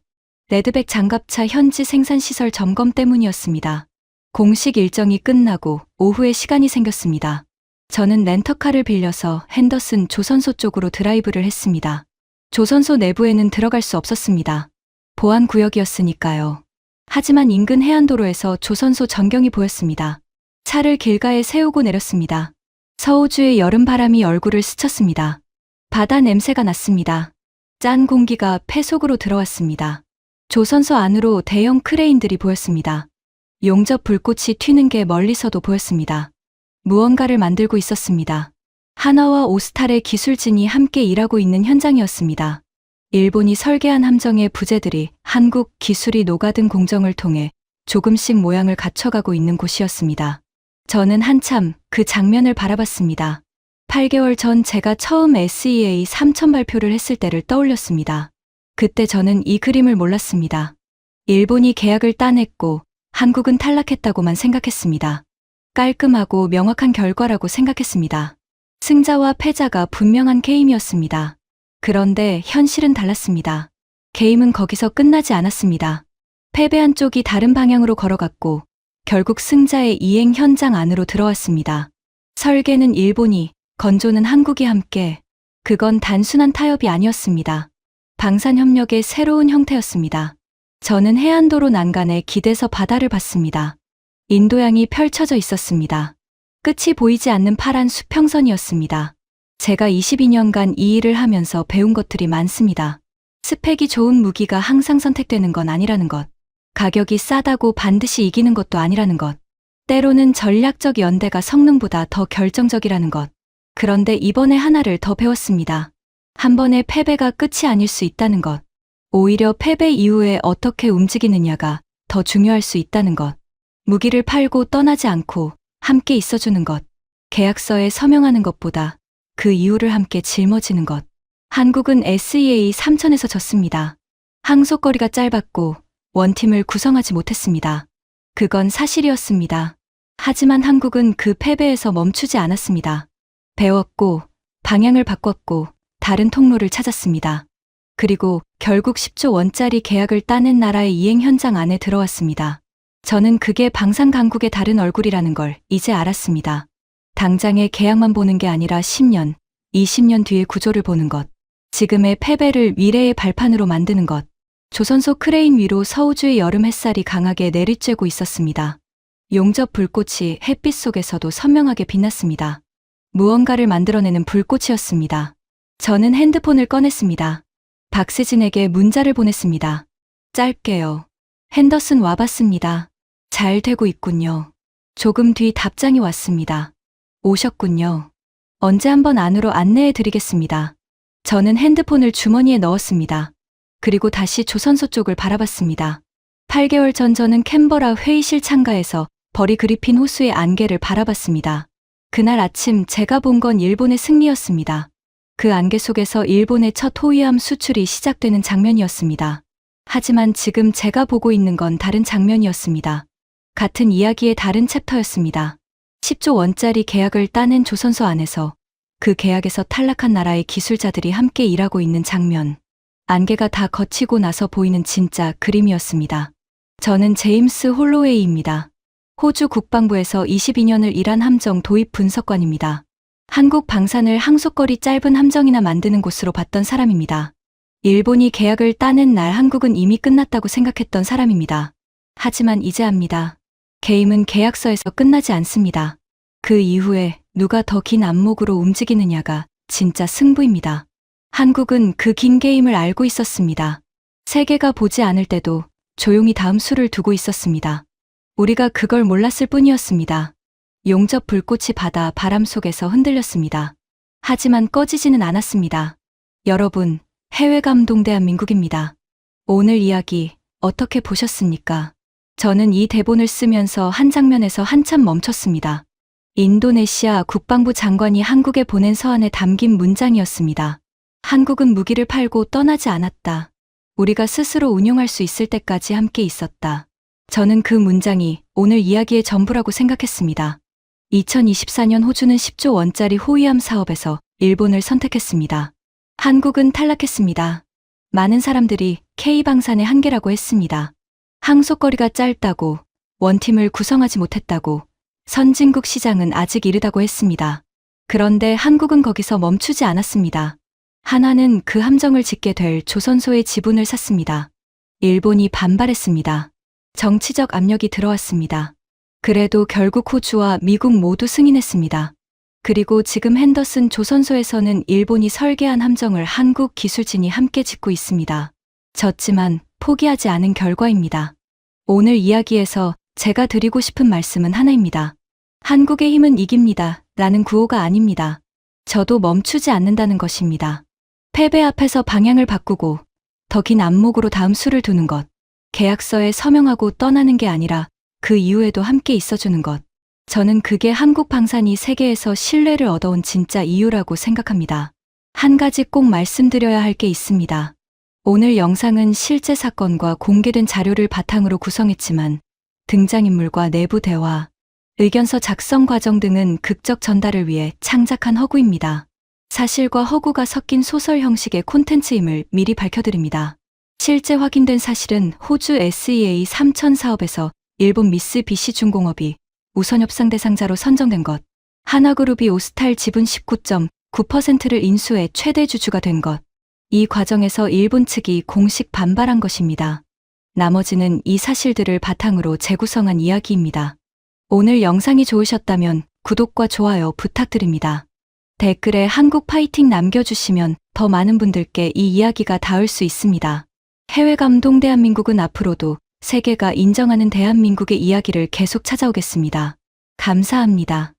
레드백 장갑차 현지 생산시설 점검 때문이었습니다. 공식 일정이 끝나고 오후에 시간이 생겼습니다. 저는 렌터카를 빌려서 핸더슨 조선소 쪽으로 드라이브를 했습니다. 조선소 내부에는 들어갈 수 없었습니다. 보안 구역이었으니까요. 하지만 인근 해안도로에서 조선소 전경이 보였습니다. 차를 길가에 세우고 내렸습니다. 서호주의 여름바람이 얼굴을 스쳤습니다. 바다 냄새가 났습니다. 짠 공기가 폐 속으로 들어왔습니다. 조선소 안으로 대형 크레인들이 보였습니다. 용접 불꽃이 튀는 게 멀리서도 보였습니다. 무언가를 만들고 있었습니다. 하나와 오스탈의 기술진이 함께 일하고 있는 현장이었습니다. 일본이 설계한 함정의 부재들이 한국 기술이 녹아든 공정을 통해 조금씩 모양을 갖춰가고 있는 곳이었습니다. 저는 한참 그 장면을 바라봤습니다. 8개월 전 제가 처음 SEA 3000 발표를 했을 때를 떠올렸습니다. 그때 저는 이 그림을 몰랐습니다. 일본이 계약을 따냈고 한국은 탈락했다고만 생각했습니다. 깔끔하고 명확한 결과라고 생각했습니다. 승자와 패자가 분명한 게임이었습니다. 그런데 현실은 달랐습니다. 게임은 거기서 끝나지 않았습니다. 패배한 쪽이 다른 방향으로 걸어갔고 결국 승자의 이행 현장 안으로 들어왔습니다. 설계는 일본이, 건조는 한국이 함께, 그건 단순한 타협이 아니었습니다. 방산협력의 새로운 형태였습니다. 저는 해안도로 난간에 기대서 바다를 봤습니다. 인도양이 펼쳐져 있었습니다. 끝이 보이지 않는 파란 수평선이었습니다. 제가 22년간 이 일을 하면서 배운 것들이 많습니다. 스펙이 좋은 무기가 항상 선택되는 건 아니라는 것. 가격이 싸다고 반드시 이기는 것도 아니라는 것. 때로는 전략적 연대가 성능보다 더 결정적이라는 것. 그런데 이번에 하나를 더 배웠습니다. 한 번의 패배가 끝이 아닐 수 있다는 것. 오히려 패배 이후에 어떻게 움직이느냐가 더 중요할 수 있다는 것. 무기를 팔고 떠나지 않고 함께 있어주는 것. 계약서에 서명하는 것보다 그 이유를 함께 짊어지는 것. 한국은 SEA 3000에서 졌습니다. 항속거리가 짧았고 원팀을 구성하지 못했습니다. 그건 사실이었습니다. 하지만 한국은 그 패배에서 멈추지 않았습니다. 배웠고 방향을 바꿨고 다른 통로를 찾았습니다. 그리고 결국 10조 원짜리 계약을 따낸 나라의 이행 현장 안에 들어왔습니다. 저는 그게 방산 강국의 다른 얼굴이라는 걸 이제 알았습니다. 당장의 계약만 보는 게 아니라 10년, 20년 뒤의 구조를 보는 것. 지금의 패배를 미래의 발판으로 만드는 것. 조선소 크레인 위로 서우주의 여름 햇살이 강하게 내리쬐고 있었습니다. 용접 불꽃이 햇빛 속에서도 선명하게 빛났습니다. 무언가를 만들어내는 불꽃이었습니다. 저는 핸드폰을 꺼냈습니다. 박세진에게 문자를 보냈습니다. 짧게요. 핸더슨 와봤습니다. 잘 되고 있군요. 조금 뒤 답장이 왔습니다. 오셨군요. 언제 한번 안으로 안내해 드리겠습니다. 저는 핸드폰을 주머니에 넣었습니다. 그리고 다시 조선소 쪽을 바라봤습니다. 8개월 전 저는 캔버라 회의실 창가에서 버리 그리핀 호수의 안개를 바라봤습니다. 그날 아침 제가 본 건 일본의 승리였습니다. 그 안개 속에서 일본의 첫 호위함 수출이 시작되는 장면이었습니다. 하지만 지금 제가 보고 있는 건 다른 장면이었습니다. 같은 이야기의 다른 챕터였습니다. 10조 원짜리 계약을 따낸 조선소 안에서 그 계약에서 탈락한 나라의 기술자들이 함께 일하고 있는 장면. 안개가 다 걷히고 나서 보이는 진짜 그림이었습니다. 저는 제임스 홀로웨이입니다. 호주 국방부에서 22년을 일한 함정 도입 분석관입니다. 한국 방산을 항속거리 짧은 함정이나 만드는 곳으로 봤던 사람입니다. 일본이 계약을 따낸 날 한국은 이미 끝났다고 생각했던 사람입니다. 하지만 이제 압니다. 게임은 계약서에서 끝나지 않습니다. 그 이후에 누가 더 긴 안목으로 움직이느냐가 진짜 승부입니다. 한국은 그 긴 게임을 알고 있었습니다. 세계가 보지 않을 때도 조용히 다음 수를 두고 있었습니다. 우리가 그걸 몰랐을 뿐이었습니다. 용접 불꽃이 바다 바람 속에서 흔들렸습니다. 하지만 꺼지지는 않았습니다. 여러분, 해외 감동 대한민국입니다. 오늘 이야기 어떻게 보셨습니까? 저는 이 대본을 쓰면서 한 장면에서 한참 멈췄습니다. 인도네시아 국방부 장관이 한국에 보낸 서한에 담긴 문장이었습니다. 한국은 무기를 팔고 떠나지 않았다. 우리가 스스로 운용할 수 있을 때까지 함께 있었다. 저는 그 문장이 오늘 이야기의 전부라고 생각했습니다. 2024년 호주는 10조 원짜리 호위함 사업에서 일본을 선택했습니다. 한국은 탈락했습니다. 많은 사람들이 K방산의 한계라고 했습니다. 항속거리가 짧다고, 원팀을 구성하지 못했다고, 선진국 시장은 아직 이르다고 했습니다. 그런데 한국은 거기서 멈추지 않았습니다. 한화는 그 함정을 짓게 될 조선소의 지분을 샀습니다. 일본이 반발했습니다. 정치적 압력이 들어왔습니다. 그래도 결국 호주와 미국 모두 승인했습니다. 그리고 지금 핸더슨 조선소에서는 일본이 설계한 함정을 한국 기술진이 함께 짓고 있습니다. 졌지만 포기하지 않은 결과입니다. 오늘 이야기에서 제가 드리고 싶은 말씀은 하나입니다. 한국의 힘은 이깁니다. 라는 구호가 아닙니다. 저도 멈추지 않는다는 것입니다. 패배 앞에서 방향을 바꾸고 더 긴 안목으로 다음 수를 두는 것. 계약서에 서명하고 떠나는 게 아니라 그 이후에도 함께 있어주는 것. 저는 그게 한국 방산이 세계에서 신뢰를 얻어온 진짜 이유라고 생각합니다. 한 가지 꼭 말씀드려야 할 게 있습니다. 오늘 영상은 실제 사건과 공개된 자료를 바탕으로 구성했지만 등장인물과 내부 대화, 의견서 작성 과정 등은 극적 전달을 위해 창작한 허구입니다. 사실과 허구가 섞인 소설 형식의 콘텐츠임을 미리 밝혀드립니다. 실제 확인된 사실은 호주 SEA 3000 사업에서 일본 미쓰비시 중공업이 우선 협상 대상자로 선정된 것, 한화그룹이 오스탈 지분 19.9%를 인수해 최대 주주가 된 것, 이 과정에서 일본 측이 공식 반발한 것입니다. 나머지는 이 사실들을 바탕으로 재구성한 이야기입니다. 오늘 영상이 좋으셨다면 구독과 좋아요 부탁드립니다. 댓글에 한국 파이팅 남겨주시면 더 많은 분들께 이 이야기가 닿을 수 있습니다. 해외 감동 대한민국은 앞으로도 세계가 인정하는 대한민국의 이야기를 계속 찾아오겠습니다. 감사합니다.